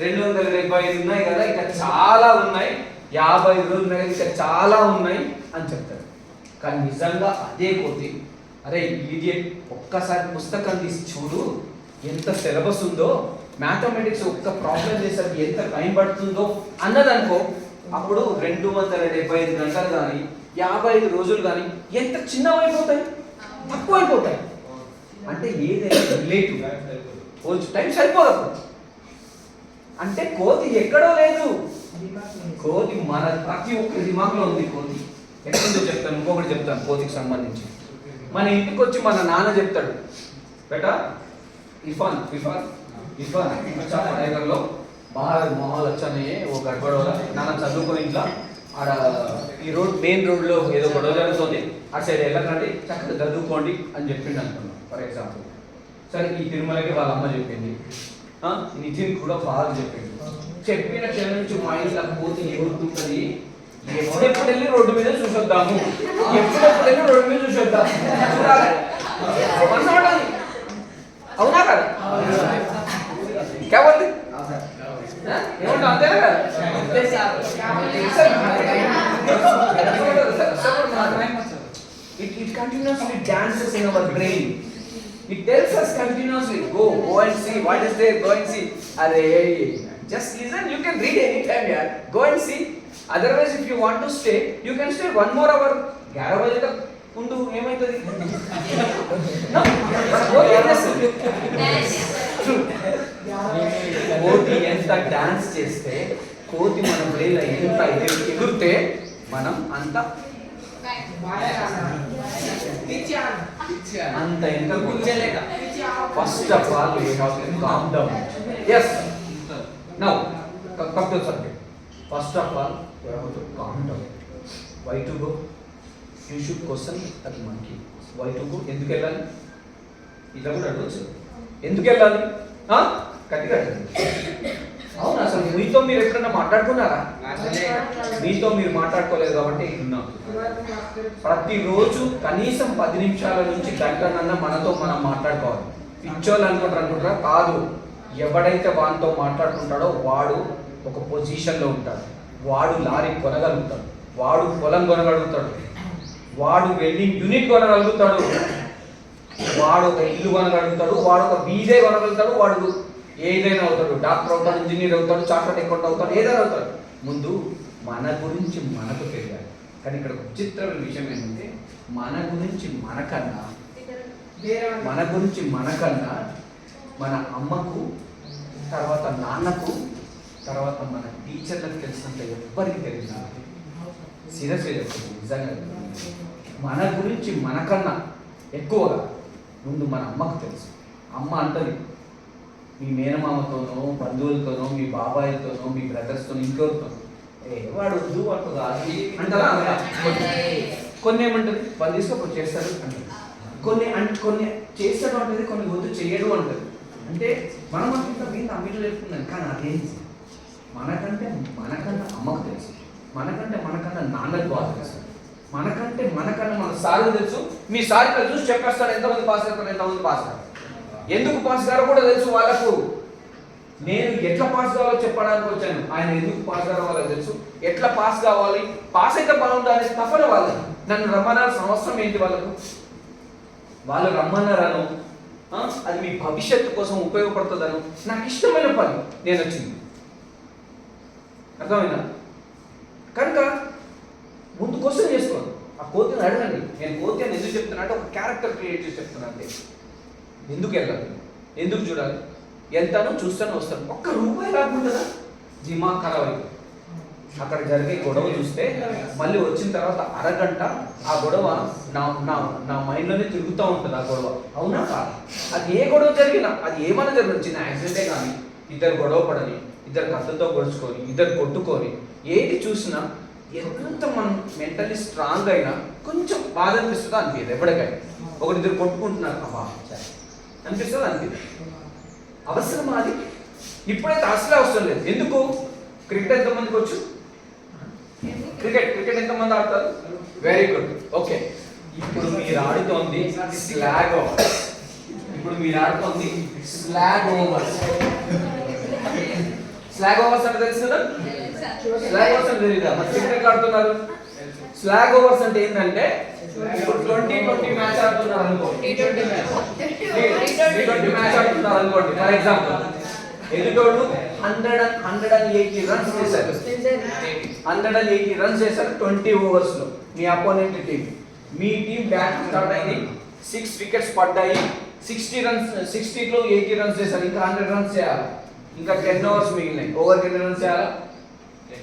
275 ఉన్నాయి కదా, ఇంకా చాలా ఉన్నాయి, 50 రోజులు ఉన్నాయి కదా, ఇంకా చాలా ఉన్నాయి అని చెప్తాడు. కానీ నిజంగా అదే కోతి, అరే ఇడియట్ ఒక్కసారి పుస్తకం తీసి చూడు, ఎంత సిలబస్ ఉందో, మ్యాథమెటిక్స్ ఒక్క ప్రాబ్లం చేసరికి ఎంత టైం పడుతుందో అన్నదనుకో, అప్పుడు 275 గంటలు కానీ 55 రోజులు కానీ ఎంత చిన్నవైపోతాయి, తక్కువైపోతాయి. అంటే ఏదైనా రిలేటివ్ కొంచెం టైం సరిపోదు. అంటే కోతి ఎక్కడో లేదు, కోతి మన ప్రతి ఒక్క దిమాగ్లో ఉంది. కోతి ఎక్కడో చెప్తాను, ఇంకొకటి చెప్తాను కోతికి సంబంధించి. మన ఇంటికి వచ్చి మన నాన్న చెప్తాడు, బేటా ఇర్ఫాన్ ఇర్ఫాన్ ఇర్ఫాన్ अच्छा पढ़ाई कर लो, बाहर माहौल अच्छा नहीं है, वो गड़बड़ हो रहा है, నాన్న చదువుకొని ఇంట్లో ఆడ ఈ రోడ్ మెయిన్ రోడ్లో ఏదో గొడవ జరుగుతుంది, అటు సైడ్ వెళ్ళకండి, చక్కగా చదువుకోండి అని చెప్పిండు అనుకున్నాం ఫర్ ఎగ్జాంపుల్. సరే ఈ తిరుమలకి వాళ్ళ అమ్మ చెప్పింది, నితిన్ కూడా బాగా చెప్పింది. చెప్పిన క్షణం నుంచి మా ఇంట్లో కోతి ఎగురుతుంటుంది, ఎప్పుడెప్పుడు వెళ్ళి రోడ్డు మీద చూసొద్దాము, ఎప్పుడెప్పుడు వెళ్ళి రోడ్డు మీద చూసొద్దాము చూడాలి. అవునా కదా? కేవలం ఏమంటా అంతేనా కదా? It continuously dances in our brain. It tells us continuously, go and see what is there, go and see. Arey, just listen, you can read anytime here, go and see. Otherwise if you want to stay, you can stay 1 more hour. 11 baje tak undu emaitadi no కోతి ఏం చేస్తుంది? కోతి ఎంత dance చేస్తే, కోతి మన brain ఎంత ఎగురితే మనం అంత ఎంత కూర్చోలేక. First of all we have to calm down. Yes, now come to subject. First of all we have to calm down. Why to go? You should question that monkey. Why to go? ఎందుకు వెళ్ళాలి? ఇలా కూడా అడగచ్చు, ఎందుకు వెళ్ళాలి? గట్టిగా అవును. అసలు మీతో మీరు ఎప్పుడన్నా మాట్లాడుకున్నారా? మీతో మీరు మాట్లాడుకోలేదు కాబట్టి విన్నాం. ప్రతిరోజు కనీసం 10 నిమిషాల నుంచి గంటనన్నా మనతో మనం మాట్లాడుకోవాలి. పిచ్చోళ్ళు అనుకుంటారా? కాదు. ఎవడైతే వాడితో మాట్లాడుకుంటాడో వాడు ఒక పొజిషన్లో ఉంటాడు, వాడు లారీ కొనగలుగుతాడు, వాడు పొలం కొనగలుగుతాడు, వాడు వెల్డింగ్ యూనిట్ కొనగలుగుతాడు, వాడు ఒక ఇల్లు కొనగలుగుతాడు, వాడు ఒక బీజే కొనగలుగుతాడు, వాడు ఏదైనా అవుతాడు, డాక్టర్ అవుతాడు, ఇంజనీర్ అవుతాడు, చార్టర్డ్ అకౌంట్ అవుతాడు, ఏదైనా అవుతాడు. ముందు మన గురించి మనకు తెలియాలి. కానీ ఇక్కడ విచిత్రమైన విషయం ఏంటంటే, మన గురించి మనకన్నా మన అమ్మకు, తర్వాత నాన్నకు, తర్వాత మన టీచర్లకు తెలిసినంత ఎవ్వరికి తెలియదు. సీరియస్గా చెప్తుంది, నిజంగా. మన గురించి మనకన్నా ఎక్కువగా ముందు మన అమ్మకు తెలుసు. అమ్మ అంటది, మీ మేనమామతోనో, బంధువులతోనో, మీ బాబాయిలతోనో, మీ బ్రదర్స్తోనో, ఇంకోరితోనో, వాడు వద్దు వాడు కాదు అంటారా? కొన్ని ఏమంటుంది, వాళ్ళు తీసుకొని చేస్తాడు అంటారు. కొన్ని చేస్తాడు అంటది, కొన్ని వద్దు చేయడు అంటది. అంటే మనం అనుకుంటాం ఏంటి అమ్మిట్లో చెప్తున్నాను, కానీ అదేం మనకన్నా అమ్మకు తెలుసు, మనకన్నా నాన్నకు బాగా తెలుసు, మనకన్నా మన సార్లు తెలుసు. మీ సార్ ఇక్కడ చూసి చెప్పేస్తాడు ఎంతమంది పాస్ అవుతారు, ఎంతమంది పాస్ అవుతారు, ఎందుకు పాస్ గారో కూడా తెలుసు వాళ్ళకు. నేను ఎట్లా పాస్ కావాలో చెప్పడానికి వచ్చాను, ఆయన ఎందుకు పాస్ కావాలో వాళ్ళకి తెలుసు, ఎట్లా పాస్ కావాలి, పాస్ అయితే బాగుందా అనే తపన వాళ్ళకి. నన్ను రమ్మనాల్సిన అవసరం ఏంటి వాళ్ళకు? వాళ్ళు రమ్మన్నారను, అది మీ భవిష్యత్తు కోసం ఉపయోగపడుతుందను, నాకు ఇష్టమైన పని నేను వచ్చింది. అర్థమైందా? కనుక ముందు క్వశ్చన్ చేసుకోండి. ఆ కోతిని అడగండి, నేను కోతి అని ఎందుకు చెప్తున్నా అంటే ఒక క్యారెక్టర్ క్రియేట్ చేసి చెప్తున్నా అంతే. ఎందుకు వెళ్ళాలి, ఎందుకు చూడాలి, ఎంతనో చూస్తాను వస్తాను, ఒక్క రూపాయి రాకుంటుందా దిమాగ్ ఖరాబ్ అయిపోయింది. అక్కడ జరిగే గొడవ చూస్తే మళ్ళీ వచ్చిన తర్వాత అరగంట ఆ గొడవ నా నా నా మైండ్లోనే తిరుగుతూ ఉంటుంది ఆ గొడవ. అవునా కాదు? అది ఏ గొడవ జరిగినా, అది ఏమైనా జరిగిన చిన్న యాక్సిడెంటే కానీ, ఇద్దరు గొడవ పడని, ఇద్దరు కథలతో గొడుచుకొని, ఇద్దరు కొట్టుకొని, ఏది చూసినా ఎంత మనం మెంటల్లీ స్ట్రాంగ్ అయినా కొంచెం బాధ అనిపిస్తుందో అనిపించదు ఎప్పటికైనా. ఒకరిద్దరు కొట్టుకుంటున్నారు అబ్బా అనిపిస్తుంది అనిపించదు. అవసరమా అది? ఇప్పుడైతే అసలే అవసరం లేదు. ఎందుకు? క్రికెట్ ఎంతమందికి వచ్చు? క్రికెట్ ఎంతమంది ఆడతారు? Very good. ఓకే, ఇప్పుడు మీరు ఆడుతోంది స్లాగ్ ఓవర్స్. ఇప్పుడు మీరు ఆడుతోంది స్లాగ్ ఓవర్స్. స్లాగ్ ఓవర్స్ అంటే తెలుసు కదా? స్లాగ్ ఓవర్స్ అంటే తెలియదా? మరి క్రికెట్ ఆడుతున్నారు. స్లాగ్ ఓవర్స్ అంటే ఏంటంటే ఇప్పుడు 20-20 మ్యాచ్ ఆడుతున్నారు అనుకోండి. T20 మ్యాచ్ ఆడుతున్నారు అనుకోండి. ఫర్ ఎగ్జాంపుల్ ఎదుటోడు 180 రన్స్ చేశారు. 180 రన్స్ చేశారు 20 ఓవర్స్ లో. మీ అపోనెంట్ టీం, మీ టీం బ్యాట్ స్టార్ట్ అయింది, 6 వికెట్స్ పడ్డాయి. 60లో 80 రన్స్ చేశారు. ఇంకా 100 రన్స్ చేయాలి. ఇంకా 10 ఓవర్స్ మిగిలినాయి. ఓవర్కి ఎన్ని రన్స్ చేయాలి?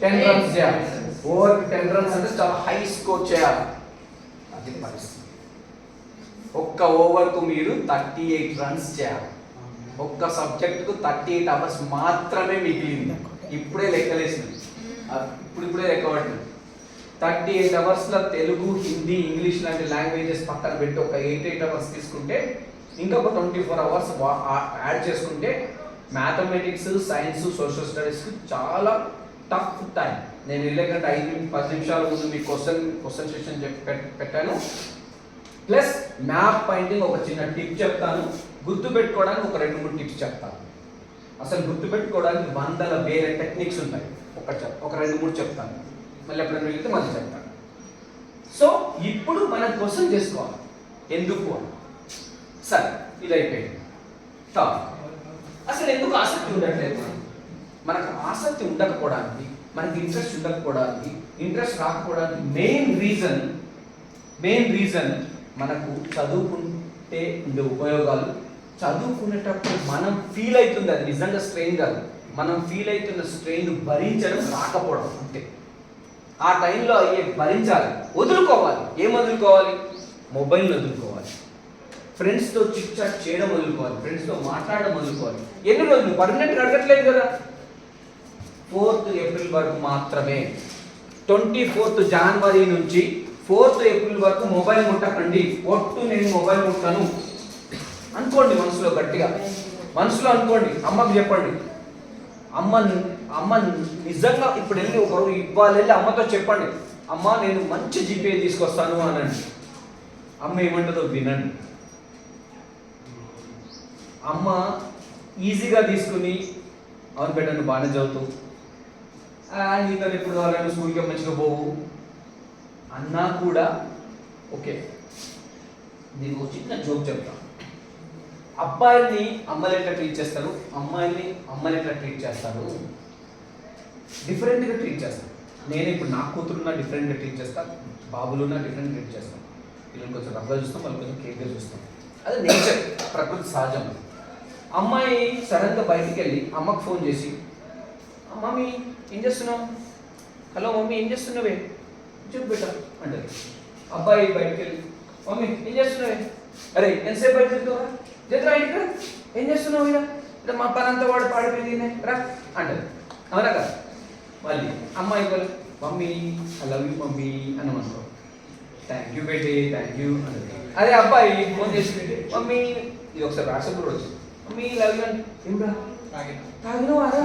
10 రన్స్ చేయాలి. ఓవర్కి 10 రన్స్ అంటే చాలా హై స్కోర్ చేయాలి. అది పరిస్థితి. ఒక్క ఓవర్కు మీరు 38 రన్స్ చేయాలి. ఒక్క సబ్జెక్టుకు 38 అవర్స్ మాత్రమే మిగిలింది. ఇప్పుడే లెక్కలేసింది, ఇప్పుడే లెక్క పట్టింది. 38 అవర్స్లో తెలుగు, హిందీ, ఇంగ్లీష్ లాంటి లాంగ్వేజెస్ పక్కన పెట్టి ఒక 88 అవర్స్ తీసుకుంటే, ఇంకొక 24 అవర్స్ యాడ్ చేసుకుంటే మ్యాథమెటిక్స్, సైన్స్, సోషల్ స్టడీస్కి చాలా టఫ్ టైం. నేను వెళ్ళేకంటే 5-10 నిమిషాల ముందు మీకు క్వశ్చన్ సెషన్ పెట్టాను. ప్లస్ మ్యాప్ పాయింటింగ్ ఒక చిన్న టిప్ చెప్తాను. గుర్తు పెట్టుకోవడానికి ఒక 2-3 టిప్స్ చెప్తాను. అసలు గుర్తు పెట్టుకోవడానికి 100 వేరే టెక్నిక్స్ ఉంటాయి. ఒక 2-3 చెప్తాను. మళ్ళీ ఎప్పుడైనా వెళ్తే మళ్ళీ చెప్తాను. సో ఇప్పుడు మనం క్వశ్చన్ చేసుకోవాలి ఎందుకు అని. సరే, ఇది అయిపోయింది. అసలు ఎందుకు ఆసక్తి ఉండట్లేదు? మనకు ఆసక్తి ఉండకపోవడానికి, మనకి ఇంట్రెస్ట్ ఉండకపోవడానికి, ఇంట్రెస్ట్ రాకపోవడానికి మెయిన్ రీజన్ మనకు చదువుకుంటే ఉండే ఉపయోగాలు, చదువుకునేటప్పుడు మనం ఫీల్ అవుతుంది, అది నిజంగా స్ట్రెయిన్ కాదు, మనం ఫీల్ అవుతున్న స్ట్రెయిన్ భరించడం రాకపోవడం అంతే. ఆ టైంలో అయ్యే భరించాలి, వదులుకోవాలి. ఏం వదులుకోవాలి? మొబైల్ వదులుకోవాలి, ఫ్రెండ్స్తో చిట్ చాట్ చేయడం వదులుకోవాలి, ఫ్రెండ్స్తో మాట్లాడడం వదులుకోవాలి. ఎన్ని రోజులు? పర్మనెంట్గా అడగట్లేదు కదా. 4th ఏప్రిల్ వరకు మాత్రమే. 24th జనవరి నుంచి 4th ఏప్రిల్ వరకు మొబైల్ ముట్టకండి. ఒట్టు నేను మొబైల్ ముట్టను అనుకోండి, మనసులో గట్టిగా మనసులో అనుకోండి. అమ్మకు చెప్పండి, అమ్మ నిజంగా ఇప్పుడు వెళ్ళి ఒకరు ఇవ్వాలి, వెళ్ళి అమ్మతో చెప్పండి, అమ్మ నేను మంచి జీపీఏ తీసుకొస్తాను అనండి. అమ్మ ఏమంటుందో వినండి. అమ్మ ఈజీగా తీసుకుని అవును బిడ్డ నువ్వు బాగానే చదువుతావు, నీతో ఎప్పుడు కావాలని స్కూల్కి మంచిగా పోవు అన్నా కూడా ఓకే. నేను ఒక చిన్న జోక్ చెప్తాను. అబ్బాయిల్ని అమ్మలు ఎట్లా ట్రీట్ చేస్తారు, అమ్మాయిల్ని అమ్మలు ఎట్లా ట్రీట్ చేస్తారు? డిఫరెంట్గా ట్రీట్ చేస్తాను. నేను ఇప్పుడు నా కూతురున్నా డిఫరెంట్గా ట్రీట్ చేస్తాను, బాబులున్నా డిఫరెంట్ ట్రీట్ చేస్తాను. వీళ్ళని కొంచెం రఫ్గా చూస్తాం, వాళ్ళు కొంచెం కేర్గా చూస్తాం. అది నేచర్, ప్రకృతి సహజం. అమ్మాయి సడన్గా బయటికి వెళ్ళి అమ్మకు ఫోన్ చేసి, మమ్మీ ఏం చేస్తున్నావు, హలో మమ్మీ ఏం చేస్తున్నావే చెప్పు బెట అంటారు. అబ్బాయి బయటికి వెళ్ళి, మమ్మీ ఏం చేస్తున్నావే, అరే ఎంతసేపు బయట తిరుగుతావా, జతరా ఇంటికి రా, ఏం చేస్తున్నావు ఇలా మా పని అంతా వాడు పాడిపోయింది రా అంటారు. అవునా కదా? మళ్ళీ అమ్మాయి వాళ్ళు mummy I love you mummy అన్నమనుకో, థ్యాంక్ యూ బేటే థ్యాంక్ యూ అంటారు. అదే అబ్బాయి ఫోన్ చేసి మమ్మీ, ఇది ఒకసారి వాట్సాప్ కూడా వచ్చింది, మమ్మీ లవ్ యూ అంటే ఏం రా తాగినవారా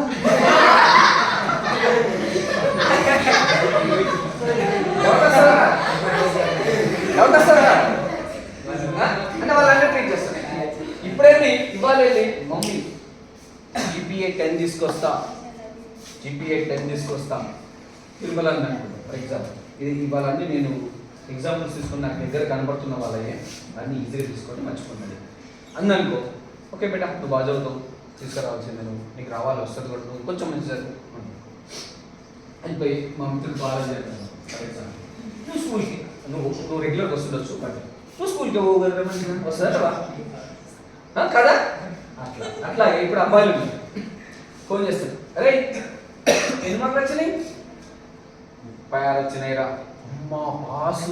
అంటే వాళ్ళంటే ట్రీట్ చేస్తారు. ఇప్పుడేంటి ఇవాళ వెళ్ళి మమ్మీ జీపీఏ 10 తీసుకొస్తా తిరుమల అని అనుకుంటాం ఫర్ ఎగ్జాంపుల్. ఇది ఇవాళన్నీ నేను ఎగ్జాంపుల్స్ తీసుకుని నాకు దగ్గర కనబడుతున్న వాళ్ళే అన్నీ ఈజీగా తీసుకొని మర్చిపోయింది అని అనుకో. ఓకే బేటా నువ్వు బాగా చదువుతావు, తీసుకురావాల్సిందే, నువ్వు నీకు రావాలి వస్తుంది కూడా, నువ్వు కొంచెం మంచి చదువు వెళ్ళిపోయి మా మిత్రులు బాగా చేస్తాను ఫర్ ఎగ్జాంపుల్. నువ్వు స్కూల్కి నువ్వు రెగ్యులర్గా వస్తుండొచ్చు, బట్ నువ్వు స్కూల్కి వస్తుందా కదా? అట్లా అట్లా ఇప్పుడు అబ్బాయిలు ఫోన్ చేస్తారు, అరే ఎన్ని మార్కులు వచ్చినాయి? 36 వచ్చినాయిరా. అమ్మా పాస్,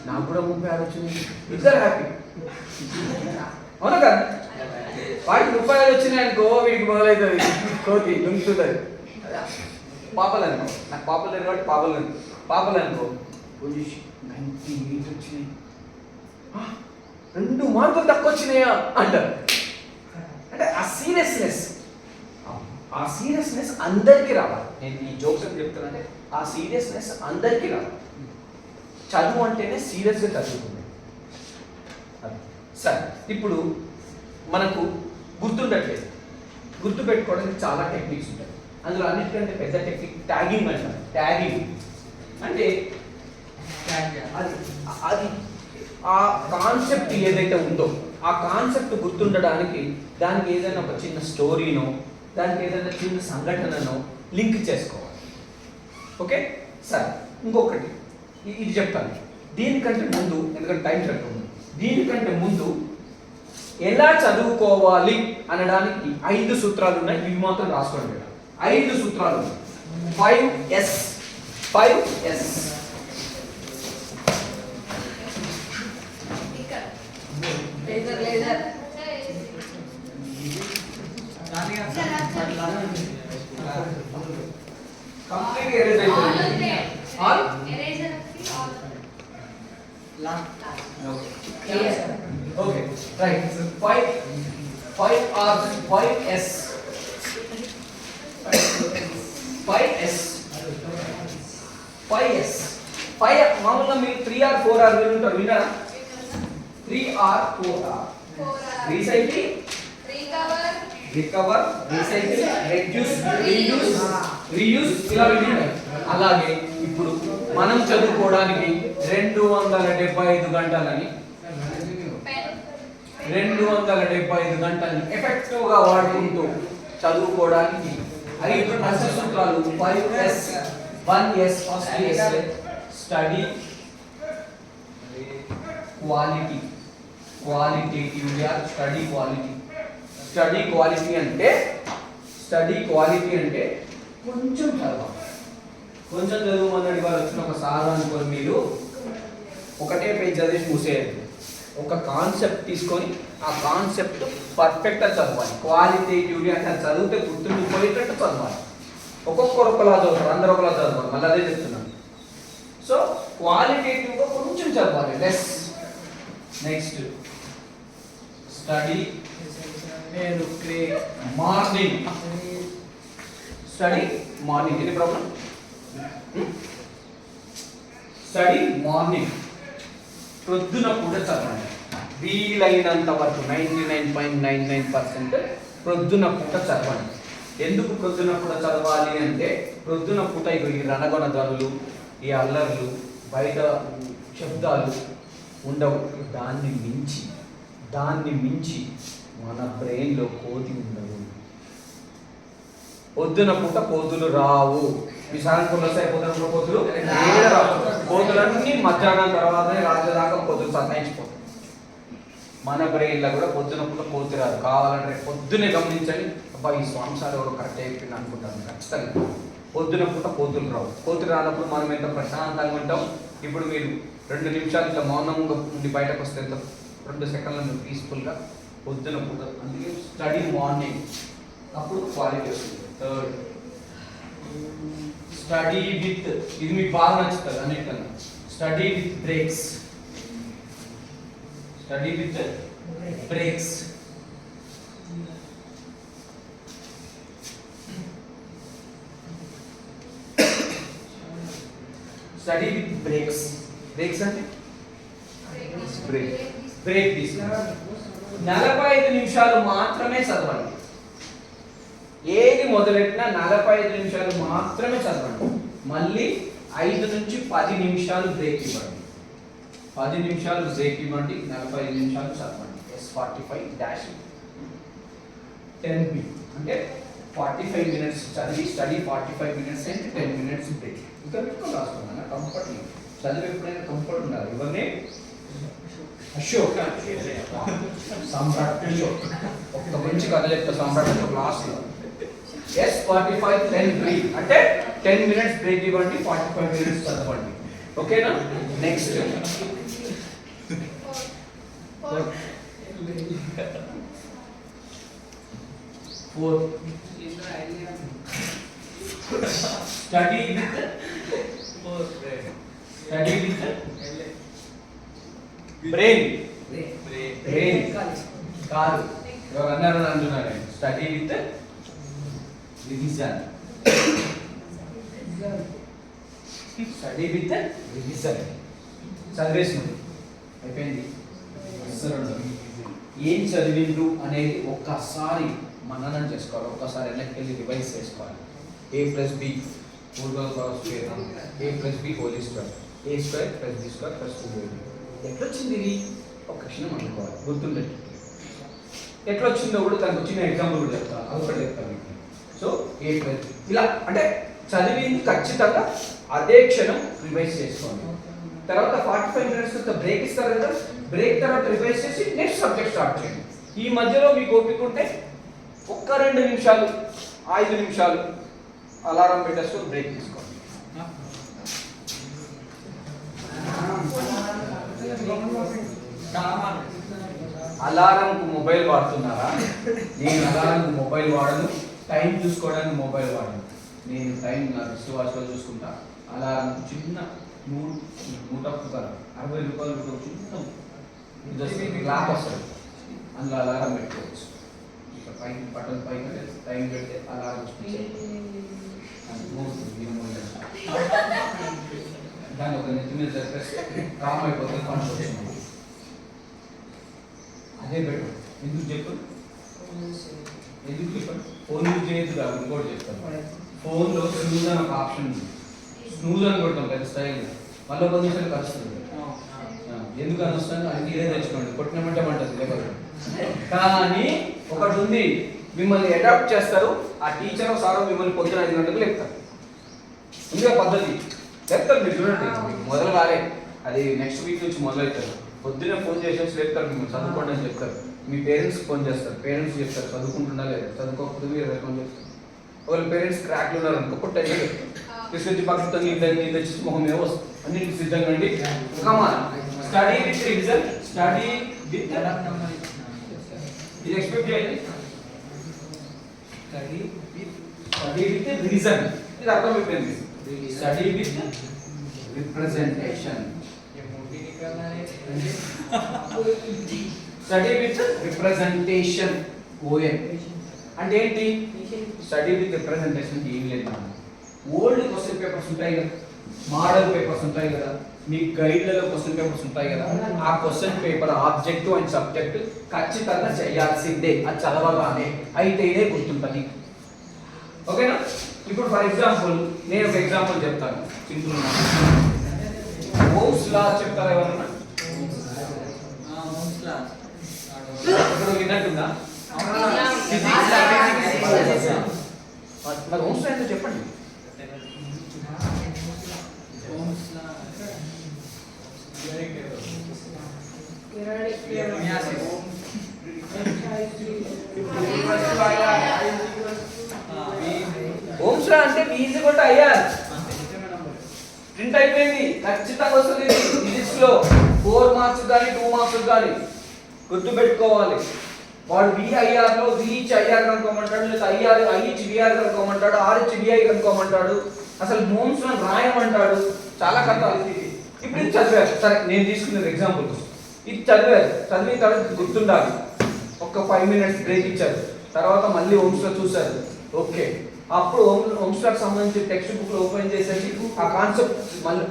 నాకు కూడా 36 వచ్చినాయి. ఇద్దరు హ్యాపీ, అవునా కదా? వాడికి 35 వచ్చినాయి అనుకో, వీడికి మొదలవుతుంది కోతి దుంకుతుంది. పాపలు అనుకో, నాకు పాపలు లేదు కాబట్టి పాపలు అనుకో, పొజిషన్ 98 వచ్చినాయి, 2 మార్కులు తక్కువ వచ్చినాయా అంటారు. అంటే ఆ సీరియస్నెస్ అందరికీ రావాలి. నేను ఈ జోక్స్ అని చెప్తానంటే ఆ సీరియస్నెస్ అందరికీ రావాలి. చదువు అంటేనే సీరియస్గా చదువుతుంది. సరే, ఇప్పుడు మనకు గుర్తుండట్లేదు, గుర్తు పెట్టుకోవడానికి చాలా టెక్నిక్స్ ఉంటాయి. అందులో అన్నిటికంటే పెద్ద టెక్నిక్ ట్యాగింగ్ అంటారు. ట్యాగింగ్ అంటే అది ఆ కాన్సెప్ట్ ఏదైతే ఉందో ఆ కాన్సెప్ట్ గుర్తుండడానికి దానికి ఏదైనా ఒక చిన్న స్టోరీనో, దానికి ఏదైనా చిన్న సంఘటననో లింక్ చేసుకోవాలి. ఓకే, సరే. ఇంకొకటి ఇది చెప్తాను. దీనికంటే ముందు, ఎందుకంటే టైం సరిపోతుంది, దీనికంటే ముందు ఎలా చదువుకోవాలి అనడానికి 5 సూత్రాలు ఉన్నాయి. ఇవి మాత్రం రాసుకోండి. 5 సూత్రాలు. 5S. కంప్లీట్ ఎరేజ్ అయిపోయింది. All okay, right. 5S. 5 మామూలుగా మీరు 3R 4R వినుంటారు, విన్నారా? 3R 4R. Recycle, recover, recycle, reduce, reuse ఇలా విన్నాయి. అలాగే ఇప్పుడు మనం చదువుకోవడానికి 275 గంటలని 275 గంటలని ఎఫెక్టివ్ గా వాడుకుంటూ చదువుకోవడానికి 5 అసలు సూత్రాలు. 5S. 1S first S study quality, క్వాలిటేటివ్గా స్టడీ క్వాలిటీ. స్టడీ క్వాలిటీ అంటే కొంచెం చదవాలి. కొంచెం చదువుమన్నాడు ఇవాళ వచ్చిన ఒక సార్ అనుకోని మీరు ఒకటే పేజ్ చదివేసి మూసేయండి. ఒక కాన్సెప్ట్ తీసుకొని ఆ కాన్సెప్ట్ పర్ఫెక్ట్గా చదవాలి. క్వాలిటేటివ్లీ అంటే అది చదివితే గుర్తుండిపోయేటట్టు చదవాలి. ఒక్కొక్కరు ఒకలా చదువుతారు, అందరూ ఒకలా చదవాలి. మళ్ళీ అదే చెప్తున్నాను. సో క్వాలిటేటివ్గా కొంచెం చదవాలి, less. Next study morning. Study morning. Any problem? Study morning. ప్రొద్దున పూట చదవండి వీలైనంత వరకు. 99.99% ప్రొద్దున పూట చదవండి. ఎందుకు ప్రొద్దున పూట చదవాలి అంటే ప్రొద్దున పూట ఈ రణగొన ధ్వనులు, ఈ అల్లర్లు, బయట శబ్దాలు ఉండవు. దాన్ని మించి మన బ్రెయిన్లో కోతి ఉండదు. పొద్దున పూట కోతులు రావు. మీ సాయంత్రం వస్తాయి పొద్దున పూట కోతులు రావు. కోతులన్నీ మధ్యాహ్నం తర్వాతనే రాత్రి దాకా కోతులు సతాయించిపోతాయి. మన బ్రెయిన్లో కూడా పొద్దున పూట కోతి రాదు. కావాలంటే పొద్దునే గమనించండి. అబ్బాయి ఈ స్వాంశాలు ఎవరు కరెక్ట్ అయిపోయింది అనుకుంటాను. ఖచ్చితంగా పొద్దున పూట కోతులు రావు. కోతులు రానప్పుడు మనం ఎంత ప్రశాంతంగా ఉంటాం. ఇప్పుడు మీరు 2 నిమిషాలు ఇట్లా మౌనంగా ఉండి బయటకు వస్తే ఎంత 2 సెకండ్లు మీరు పీస్ఫుల్గా పొద్దున పూట. అందుకే స్టడీ మార్నింగ్, అప్పుడు క్వాలిటీ వస్తుంది. థర్డ్ స్టడీ విత్, ఇది మీకు బాగా నచ్చుతుంది అన్నిటికన్నా, study with breaks. Study with breaks. Study with breaks. Breaks అంటే బ్రేక్ తీసుకోండి. 45 నిమిషాలు మాత్రమే చదవండి. ఏది మొదలెట్టినా 45 నిమిషాలు మాత్రమే చదవండి. మళ్ళీ 5 నుంచి 10 నిమిషాలు బ్రేక్ ఇవ్వండి. 10 నిమిషాలు బ్రేక్ ఇవ్వండి, 45 నిమిషాలు చదవండి. S45-10B అంటే 45 మినిట్స్ చదివి స్టడీ, 45 మినిట్స్ అంటే 10 మినిట్స్ బ్రేక్. ఇంకా పెట్టుకొని రాసుకున్నాను. కంఫర్ట్ చదివి ఎప్పుడైనా కంఫర్ట్ ఉండాలి. ఇవన్నీ అశోక్ సామ్రాట్ అశోక్ ఒక మంచి కథ చెప్తా సామ్రాట్ అశోక్ లాస్ట్ లో S45 10 బ్రేక్ అంటే 10 మినిట్స్ బ్రేక్ ఇవ్వండి 45 మినిట్స్ చదవండి ఓకేనా నెక్స్ట్ స్టడీ విత్ బ్రెయిన్ కాదు ఎవరు అన్నారని అంటున్నారు study with revision study with revision చదివేసింది అయిపోయింది ఏం చదివిండు అనేది ఒక్కసారి మననం చేసుకోవాలి ఒక్కసారి వెనక్కి వెళ్ళి రివైజ్ చేసుకోవాలి A+B A+B whole square A² + B² + 2AB ఎట్లొచ్చింది ఇది ఒక క్షణం అనుకోవాలి గుర్తుండేది ఎట్లొచ్చిందో కూడా దానికి వచ్చిన ఎగ్జాంపుల్ కూడా చెప్తాను అదొకటి చెప్తాను సో A+ ఇలా అంటే చదివింది ఖచ్చితంగా అదే క్షణం రివైజ్ చేసుకోండి తర్వాత 45 మినిట్స్ తర్వాత బ్రేక్ ఇస్తారు కదా బ్రేక్ తర్వాత రివైజ్ చేసి నెక్స్ట్ సబ్జెక్ట్ స్టార్ట్ చేయండి ఈ మధ్యలో మీకు ఓపిక ఉంటే ఒక్క 2 నిమిషాలు 5 నిమిషాలు అలారం పెట్టేసుకొని బ్రేక్ తీసుకోండి అలారంకు మొబైల్ వాడుతున్నారా నేను అలారంకు మొబైల్ వాడను టైం చూసుకోవడానికి మొబైల్ వాడను నేను టైం నా రిస్ట్ వాచ్లో చూసుకుంటా అలారం చిన్న 60 రూపాయలు చిన్న క్లాక్ వస్తుంది అందులో అలారం పెట్టుకోవచ్చు ఇక పైకి బటన్ పైకి టైం పెడితే అలారం దాన్ని ఒక నెత్తి మీద చెప్పేస్తే కామ్ అయిపోతుంది కాన్సన్ట్రేషన్ అదే బెటర్ ఎందుకు చెప్పండి ఫోన్ యూజ్ చేయొద్దు కాదు ఇంకోటి చెప్తాను ఫోన్లో స్నూజ్ అని ఒక ఆప్షన్ ఉంది స్నూజ్ అని కొడతాం పెద్ద స్టైల్ మళ్ళీ 10 నిమిషాలు కలుస్తుంది ఎందుకు అని వస్తాను అది మీరే తెచ్చుకోండి కొట్టినమంటే మంటది లేకపోతే కానీ ఒకటి ఉంది మిమ్మల్ని అడాప్ట్ చేస్తారు ఆ టీచర్ సారో మిమ్మల్ని పొద్దున 5 గంటలకు లేపుతారు ఇంకా పద్ధతి చెప్తారు మీరు చూడండి మొదలు కాలే అది నెక్స్ట్ వీక్ నుంచి మొదలవుతారు పొద్దున్నే ఫోన్ చేసేసి లేపుతారు మిమ్మల్ని చదువుకోండి అని చెప్తారు మీ పేరెంట్స్ ఫోన్ చేస్తారు పేరెంట్స్ చెప్తారు చదువుకుంటున్నా లేదా చదువుకోకపోతే మీరు రెస్పాండ్ చేస్తారు వాళ్ళ పేరెంట్స్ క్రాక్లు ఉన్నారు అనుకో కొట్టైనా చెప్తారు తీసుకొచ్చి పక్కన నీళ్ళు తెచ్చి మొహం మీద వస్తుంది అన్నింటికి సిద్ధంగా అండి come on study with revision study with ఇది ఎక్స్పెక్ట్ చేయండి స్టడీ విత్ రీజన్ ఇది అర్థమైపోయింది study with representation study with representation ఓఎన్ అంటే ఏంటి స్టడీ విత్ రిప్రజెంటేషన్ ఏం లేదు ఓల్డ్ క్వశ్చన్ పేపర్స్ ఉంటాయి కదా మోడల్ పేపర్స్ ఉంటాయి కదా మీ గైడ్లలో క్వశ్చన్ పేపర్స్ ఉంటాయి కదా ఆ question paper objective and subject ఖచ్చితంగా చేయాల్సిందే అది చదవగానే అయితేనే గుర్తుంటుంది ఓకేనా ఇప్పుడు ఫర్ ఎగ్జాంపుల్ నేను ఒక ఎగ్జాంపుల్ చెప్తాను సింపుల్ ఓమ్స్ లా చెప్తారా ఎవరన్నా ఇప్పుడు విన్నట్టుందా మరి ఓమ్స్ లా ఏంటో చెప్పండి ఓమ్స్ లా అంటే ఈజీ కూడా అయ్యారు ప్రింట్ అయిపోయింది ఖచ్చితంగా వస్తుంది ఫిజిక్స్ లో 4 మార్క్స్ కానీ 2 మార్క్స్ కానీ గుర్తు పెట్టుకోవాలి వాడు VIR లో VHIR కనుక్కోమంటాడు లేదా IHVR కనుక్కోమంటాడు RHVI కనుక్కోమంటాడు అసలు ఓమ్స్ లా రాయమంటాడు చాలా కథలు ఇప్పుడు ఇది చదివారు సరే నేను తీసుకునేది ఎగ్జాంపుల్ ఇది చదివారు చదివిన తర్వాత గుర్తుండాలి ఒక 5 మినిట్స్ బ్రేక్ ఇచ్చారు తర్వాత మళ్ళీ ఓమ్స్ లో చూసారు ఓకే అప్పుడు ఓమ్స్ కి సంబంధించిన టెక్స్ట్ బుక్ ఓపెన్ చేసేసి ఆ కాన్సెప్ట్ మళ్ళీ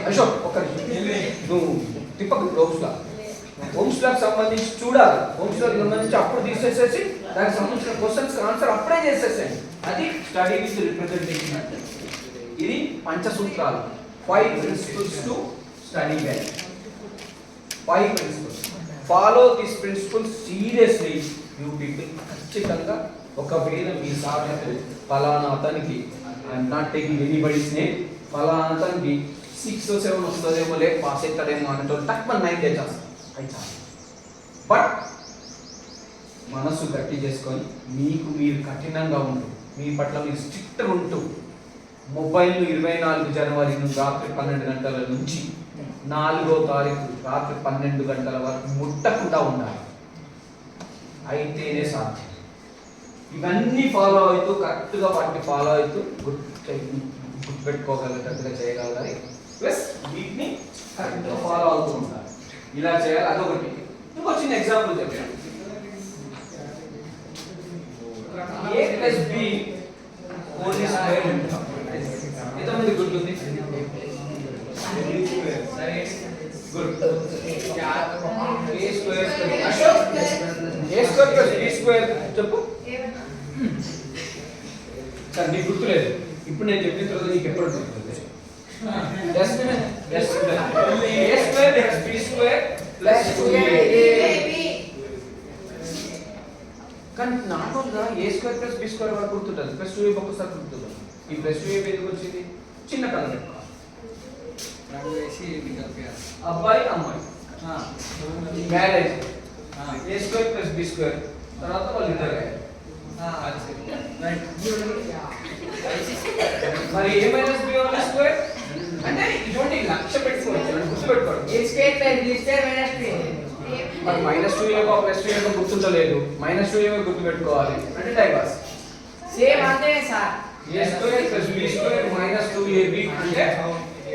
అశోక్ ఒక్క నువ్వు తిప్పకు ఓమ్స్ కి సంబంధించి చూడాలి ఓమ్స్ కి సంబంధించి అప్పుడు తీసేసేసి దానికి సంబంధించిన క్వశ్చన్స్ ఆన్సర్ అప్పుడే చేసేసేయండి అది స్టడీ విత్ రిప్రజెంటేషన్ అంటే ఇది పంచసూత్రాలు 5 principles to study well 5 principles follow this principles seriously you people ఖచ్చితంగా ఒకవేళ మీ సాధనకు ఫలానా అతనికి I'm not taking anybody's name వాళ్ళ అతనికి 6 or 7 వస్తుందేమో, లేక పాస్ అవుతాడేమో అనేటో తక్కువ 9 తెచ్చేస్తాం అయితే. బట్ మనసు గట్టి చేసుకొని మీకు మీరు కఠినంగా ఉంటూ, మీ పట్ల మీరు స్ట్రిక్ట్ ఉంటూ, మొబైల్ 24 జనవరి నుండి రాత్రి 12 గంటల నుంచి 4వ తారీఖు రాత్రి 12 గంటల వరకు ముట్టకుండా ఉండాలి. అయితేనే సాధ్యం. ఇవన్నీ ఫాలో అవుతూ కరెక్ట్గా వాటిని ఫాలో అవుతూ గుర్తుపెట్టుకోగలిగేటట్టుగా చేయగలగాలి. ప్లస్ వీటిని కరెక్ట్గా ఫాలో అవుతూ ఉండాలి. ఇలా చేయాలి. అదొకటి. ఇంకో చిన్న ఎగ్జాంపుల్ చెప్పాను. A plus B whole square ఎంతమంది గుర్తుంది? Good. A square Ashok A square plus B square చెప్పు. సార్ నీకు గుర్తులేదు. ఇప్పుడు నేను చెప్పిన తర్వాత నీకు ఎప్పుడు గుర్తుంది? A square plus B square plus 2AB. కానీ నార్మల్గా ఏ స్క్వేర్ ప్లస్ బి స్క్వేర్ వరకు గుర్తుంటుంది, ప్లస్ 2ab ఒక్కసారి గుర్తుంటుంది. ఈ ప్లస్ 2ab ఎందుకు వచ్చింది? చిన్న కథ పెట్టుకోవాలి. అబ్బాయి అమ్మాయి marriage, A square plus B square, తర్వాత వాళ్ళు ఇద్దరు. మరి A minus B whole square అంటే ఇటువంటి లక్ష్య పెట్టుకోవచ్చు, గుర్తుపెట్టుకోండి. A square plus B square minus 3. మరి -2ab ప్లస్ 2ab గుర్తుంటలేదు, -2ab గుర్తుపెట్టుకోవాలి అంటే టైపాస్. సేమ్ అంతే sir. a square plus b square minus 2ab అంటే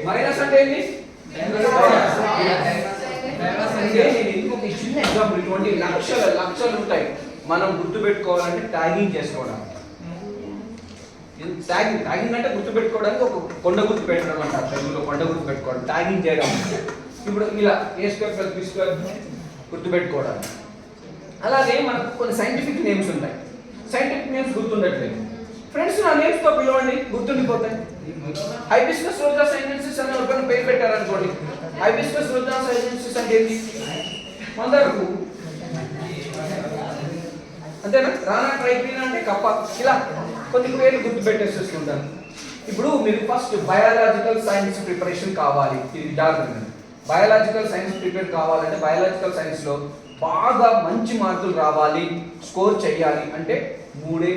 మైనస్ అంటే ఏంటి? ఇంకొక చిన్న ఎగ్జాంపుల్. ఇటువంటి లక్షలు ఉంటాయి. మనం గుర్తుపెట్టుకోవాలంటే ట్యాగింగ్ చేసుకోవడం. ట్యాగింగ్ అంటే గుర్తుపెట్టుకోవడానికి ఒక కొండ గుర్తు పెట్టడం అంటారు తెలుగులో. కొండ గుర్తు పెట్టుకోవడం ట్యాగింగ్ చేయడం. ఇప్పుడు ఇలా a square plus b square గుర్తుపెట్టుకోవడానికి. అలాగే మనకు కొన్ని సైంటిఫిక్ నేమ్స్ ఉంటాయి. సైంటిఫిక్ నేమ్స్ గుర్తుండట్లేదు. ఫ్రెండ్స్ నా నేమ్స్ తో పిలవండి, గుర్తుండిపోతాయి. హైబిస్కస్ రోజా సైనెన్సిస్ అనే ఒక పేరు పెట్టారనుకోండి. హైబిస్కస్ రోజా సైనెన్సిస్ అంటే ఏంటి? మందారకు అంతేనా? రానా ట్రైక్లీనా అంటే కప్ప. ఇలా కొన్ని పేర్లు గుర్తు పెట్టేసేస్తుంటారు. ఇప్పుడు మీరు ఫస్ట్ బయాలజికల్ సైన్స్ ప్రిపరేషన్ కావాలి. ఇది జాగ్రత్త. బయాలజికల్ సైన్స్ ప్రిపేర్ కావాలంటే బయాలజికల్ సైన్స్ లో బాగా మంచి మార్కులు రావాలి, స్కోర్ చేయాలి అంటే 3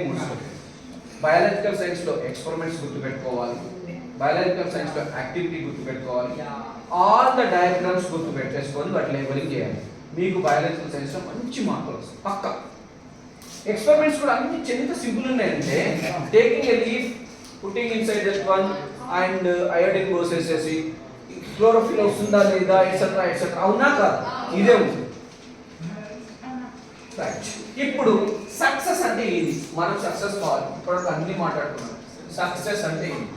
బయాలజికల్ సైన్స్ లో ఎక్స్పెరిమెంట్స్ గుర్తుపెట్టుకోవాలి, బయాలజికల్ సైన్స్ లో యాక్టివిటీ గుర్తుపెట్టుకోవాలి, ఆల్ ద డయాగ్రామ్స్ గుర్తుపెట్టేసుకొని వాటి లేబులింగ్ చేయాలి. మీకు బయాలజికల్ సైన్స్ లో మంచి మార్కులు వస్తాయి పక్కా. ఎక్స్పెరిమెంట్స్ కూడా అన్ని ఎంత సింపుల్ ఉన్నాయంటే taking a leaf, putting inside that one and iodine పోసేసేసి క్లోరోఫిల్ వస్తుందా లేదా ఎట్సెట్రా ఎట్సెట్రా. అవునా కాదు? ఇదే ఉంది. ఇప్పుడు సక్సెస్ అంటే ఇది. మనం సక్సెస్ కావాలి. ఇప్పుడు అన్ని మాట్లాడుతున్నాం. సక్సెస్ అంటే ఇది.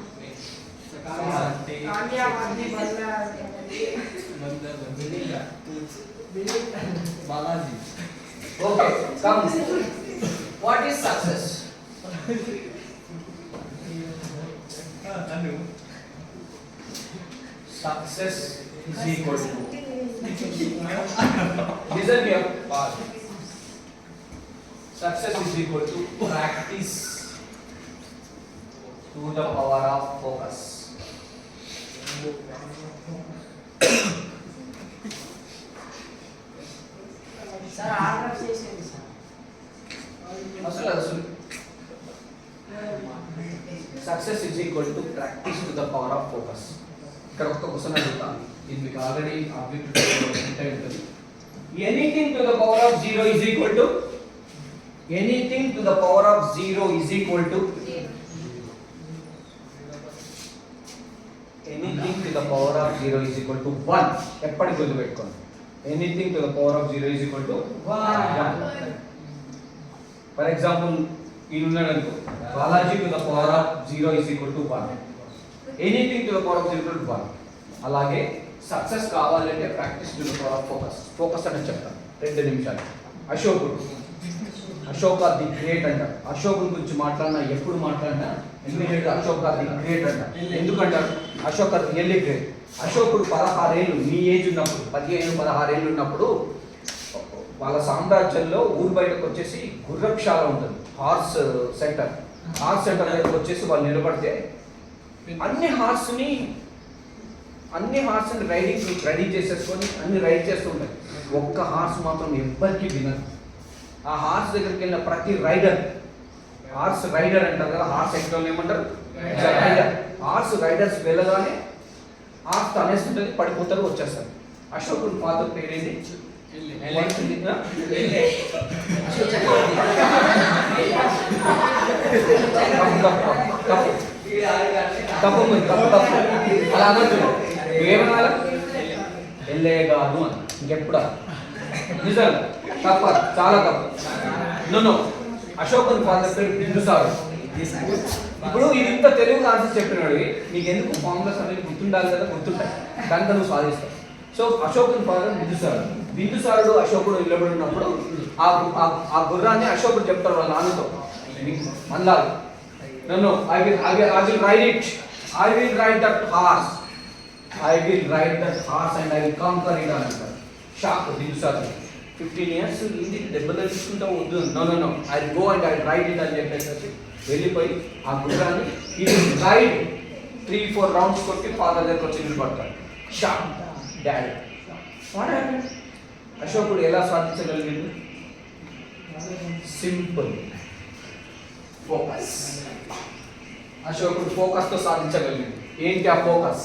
Okay come. What is success? Success is equal to listen here. Success is equal to practice to the power of focus. Sir, order చేసేది సార్. అసలు success is equal to practice to the power of focus. ఇక్కడ ఒక question అడుగుతాను. ఇది మీకు already objective అంటే ఉంటుంది. Anything to the power of 0 is equal to anything to the power of 0 is equal to anything to the power of 0 is equal to 1. ఎప్పటికి గుర్తుపెట్టుకోండి. Anything to the power of 0 is equal to 1. For example ఇది ఉన్నాడు అనుకో, Balaji to the power of 0 is equal to 1. Anything to the power of 0 is equal to 1. అలాగే success కావాలంటే practice to the power of focus. Focus అంటే చెప్తాను 2 నిమిషాలు. అశోకుడు, Ashoka the great అంట. అశోకుని గురించి మాట్లాడినా ఎప్పుడు మాట్లాడినా ఇమ్మీడియట్ అశోక ది గ్రేట్ అంట. ఎందుకంటారు? Ashoka really great. అశోకుడు 16 ఏళ్ళు మీ ఏజ్ ఉన్నప్పుడు, 15-16 ఏళ్ళు ఉన్నప్పుడు వాళ్ళ సామ్రాజ్యంలో ఊరు బయటకు వచ్చేసి గుర్రపుశాల ఉంటుంది, హార్స్ సెంటర్. హార్స్ సెంటర్ దగ్గరకు వచ్చేసి వాళ్ళు నిలబడితే అన్ని హార్స్ని రైడింగ్ రెడీ చేసేసుకొని అన్ని రైడ్ చేస్తూ ఉంటాయి. ఒక్క హార్స్ మాత్రం ఎవ్వరికి వినరు. ఆ హార్స్ దగ్గరికి వెళ్ళిన ప్రతి రైడర్, హార్స్ రైడర్ అంటారు కదా, హార్స్ ఎక్కిన ఏమంటారు, రైడర్. హార్స్ రైడర్స్ వెళ్ళగానే హార్స్ తనేస్తుంటుంది, పడిపోతారు, వచ్చేస్తారు. అశోకుడు ఫాదర్ పేరేంటి? తప్పు అలా అనొద్దు. ఏమనాలి? ఎల్లయ్య గారు అని. ఇంకెప్పుడా? నిజంగా తప్ప, చాలా తప్పు. నన్ను అశోకుని ఫాదర్ పేరు బిందుసారుడు. ఇప్పుడు ఇది ఇంత తెలుగు ఆన్సర్ చెప్పినాడు, నీకు ఎందుకు ఫార్ములాస్ అనేది గుర్తుండాలి కదా, గుర్తుంటాయి, దాంతో నువ్వు సాధిస్తావు. So అశోకుని father బిందుసారుడు. బిందుసారుడు అశోకుడు నిలబడి ఉన్నప్పుడు ఆ గుర్రాన్ని అశోకుడు చెప్తాడు వాళ్ళ నాన్నతో, మళ్ళా నన్ను I will ride that horse and I will conquer it అని అంటారు. షాక్ బిందుసారుడు. 15 years ఇంటికి దెబ్బలు తీసుకుంటా వద్దు, no I go and I ride it అని చెప్పేసి వెళ్ళిపోయి ఆ గుర్రాన్ని రైడ్ 3-4 రౌండ్స్ కొట్టి ఫాదర్ దగ్గర వచ్చి నిలబడతాడు. Shock daddy. అశోకుడు ఎలా సాధించగలిగింది? Simple focus. అశోకుడు ఫోకస్తో సాధించగలిగింది. ఏంటి ఆ ఫోకస్?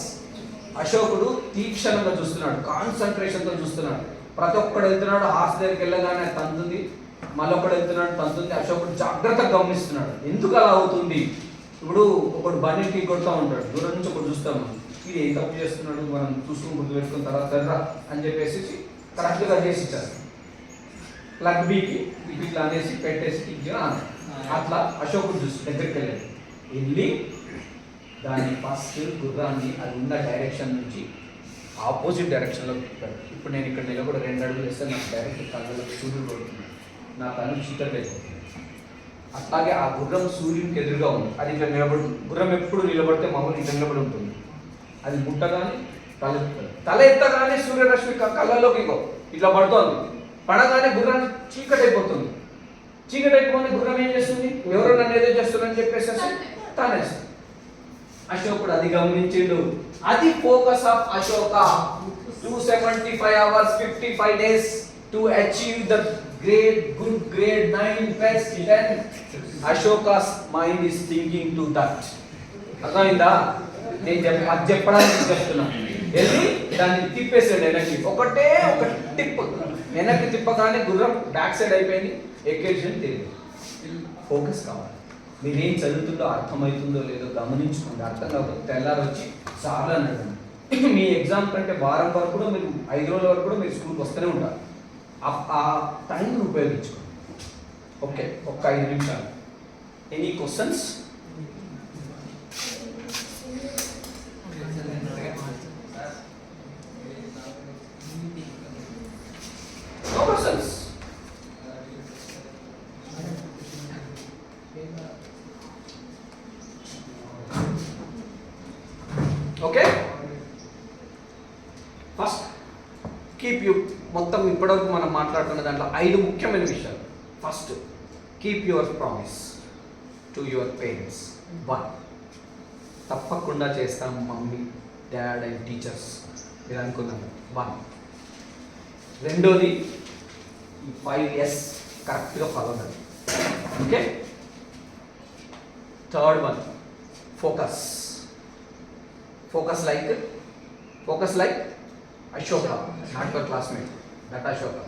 అశోకుడు తీక్షణంగా చూస్తున్నాడు, కాన్సన్ట్రేషన్తో చూస్తున్నాడు. ప్రతి ఒక్కడు వెళ్తున్నాడు, హార్స్ దగ్గరికి వెళ్ళగానే తంతుంది, మళ్ళొక్కడు వెళ్తున్నాడు, తంతుంది. అశోకుడు జాగ్రత్తగా గమనిస్తున్నాడు. ఎందుకు అలా అవుతుంది? ఇప్పుడు ఒకడు బండి టీ కొడుతూ ఉంటాడు, దూరం నుంచి ఒకటి చూస్తాము, ఇది ఏం తప్పు చేస్తున్నాడు, మనం చూసుకుని గుర్తు పెట్టుకున్న తర్వాత తర్రా అని చెప్పేసి కరెక్ట్గా చేసి ఇచ్చారు. ప్లగ్ బీకి ఇట్లా అనేసి పెట్టేసి అట్లా అశోకుడు చూసి దగ్గరికి వెళ్ళి దాన్ని ఫస్ట్ గుర్రాన్ని అది ఉన్న డైరెక్షన్ నుంచి ఆపోజిట్ డైరెక్షన్లో పెట్టాడు. ఇప్పుడు నేను ఇక్కడ నిలబడి 2 అడుగులు వేస్తే నాకు డైరెక్ట్ కళ్ళలో సూర్యుడు కొడుతుంది, నా కళ్ళు చీకటి అయిపోతుంది. అట్లాగే ఆ గుర్రం సూర్యునికి ఎదురుగా ఉంది, అది ఇట్లా నిలబడి, గుర్రం ఎప్పుడు నిలబడితే మామూలు ఇట్లా నిలబడి ఉంటుంది. అది ముట్టగానే తల ఎత్తగానే సూర్యరశ్మి కళ్ళలోకి ఇట్లా పడుతోంది. పడగానే గుర్రాన్ని చీకటి అయిపోతుంది. చీకటి అయిపోయి గుర్రం ఏం చేస్తుంది? ఎవరో నన్ను ఏదో చేస్తున్నారని చెప్పేసి తానేస్తుంది. అశోకుడు అది గమనించిండు. అది focus of Ashoka. 275 hours 55 days to achieve the good grade 9 best 10. Ashoka's mind is thinking to that. అర్థమైందా? నేను అది చెప్పడానికి చెప్తున్నా. వెళ్ళి దాన్ని తిప్పేసాడు వెనక్కి. ఒకటే ఒక టిప్ వెనక్కి తిప్పగానే గుర్రం బ్యాక్ సైడ్ అయిపోయింది, ఎక్కేషన్ తెలియదు. ఫోకస్ కావాలి. మీరేం చదువుతుందో అర్థమవుతుందో లేదో గమనించుకోండి. అర్థం కాకపోతే తెల్లారి వచ్చి చాలా అన్నాడు. మీ ఎగ్జామ్ కంటే వారం వరకు కూడా మీరు 5 రోజుల వరకు కూడా మీరు స్కూల్కి వస్తూనే ఉంటారు. ఆ టైంని ఉపయోగించుకోండి. ఓకే, ఒక్క 5 నిమిషాలు. Any questions? No questions. Okay, first keep you మొత్తం ఇప్పటివరకు మనం మాట్లాడుతున్న దాంట్లో 5 ముఖ్యమైన విషయాలు. First, keep your promise to your parents. 1, తప్పకుండా చేస్తాం మమ్మీ, డాడ్ అండ్ టీచర్స్ మీరు అనుకున్నాను. 1. రెండోది, ఈ 5 Yes కరెక్ట్గా ఫాలో అవ్వండి. Okay. 3rd one, focus. Focus like Ashoka, not your classmate, that Ashoka.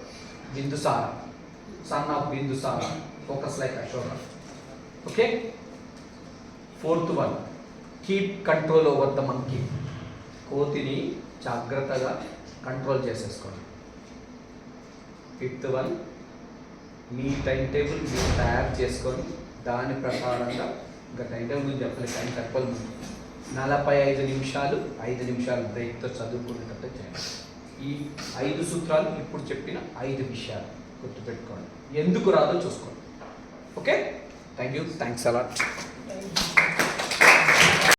Bindusara, son of Bindusara. Focus like Ashoka. Okay. 4th one, keep control over the monkey. కోతిని జాగ్రత్తగా control చేసేసుకోండి. 5th one, మీ time table మీరు తయారు చేసుకొని దాని ప్రకారంగా, ఇంకా time table గురించి చెప్పలేదు, టైం తక్కువ 45 నిమిషాలు 5 నిమిషాలు బ్రేక్తో చదువుకునేటట్టు చేయండి. ఈ 5 సూత్రాలు ఇప్పుడు చెప్పిన 5 విషయాలు గుర్తుపెట్టుకోండి. ఎందుకు రాదో చూసుకోండి. Okay, thank you, thanks a lot.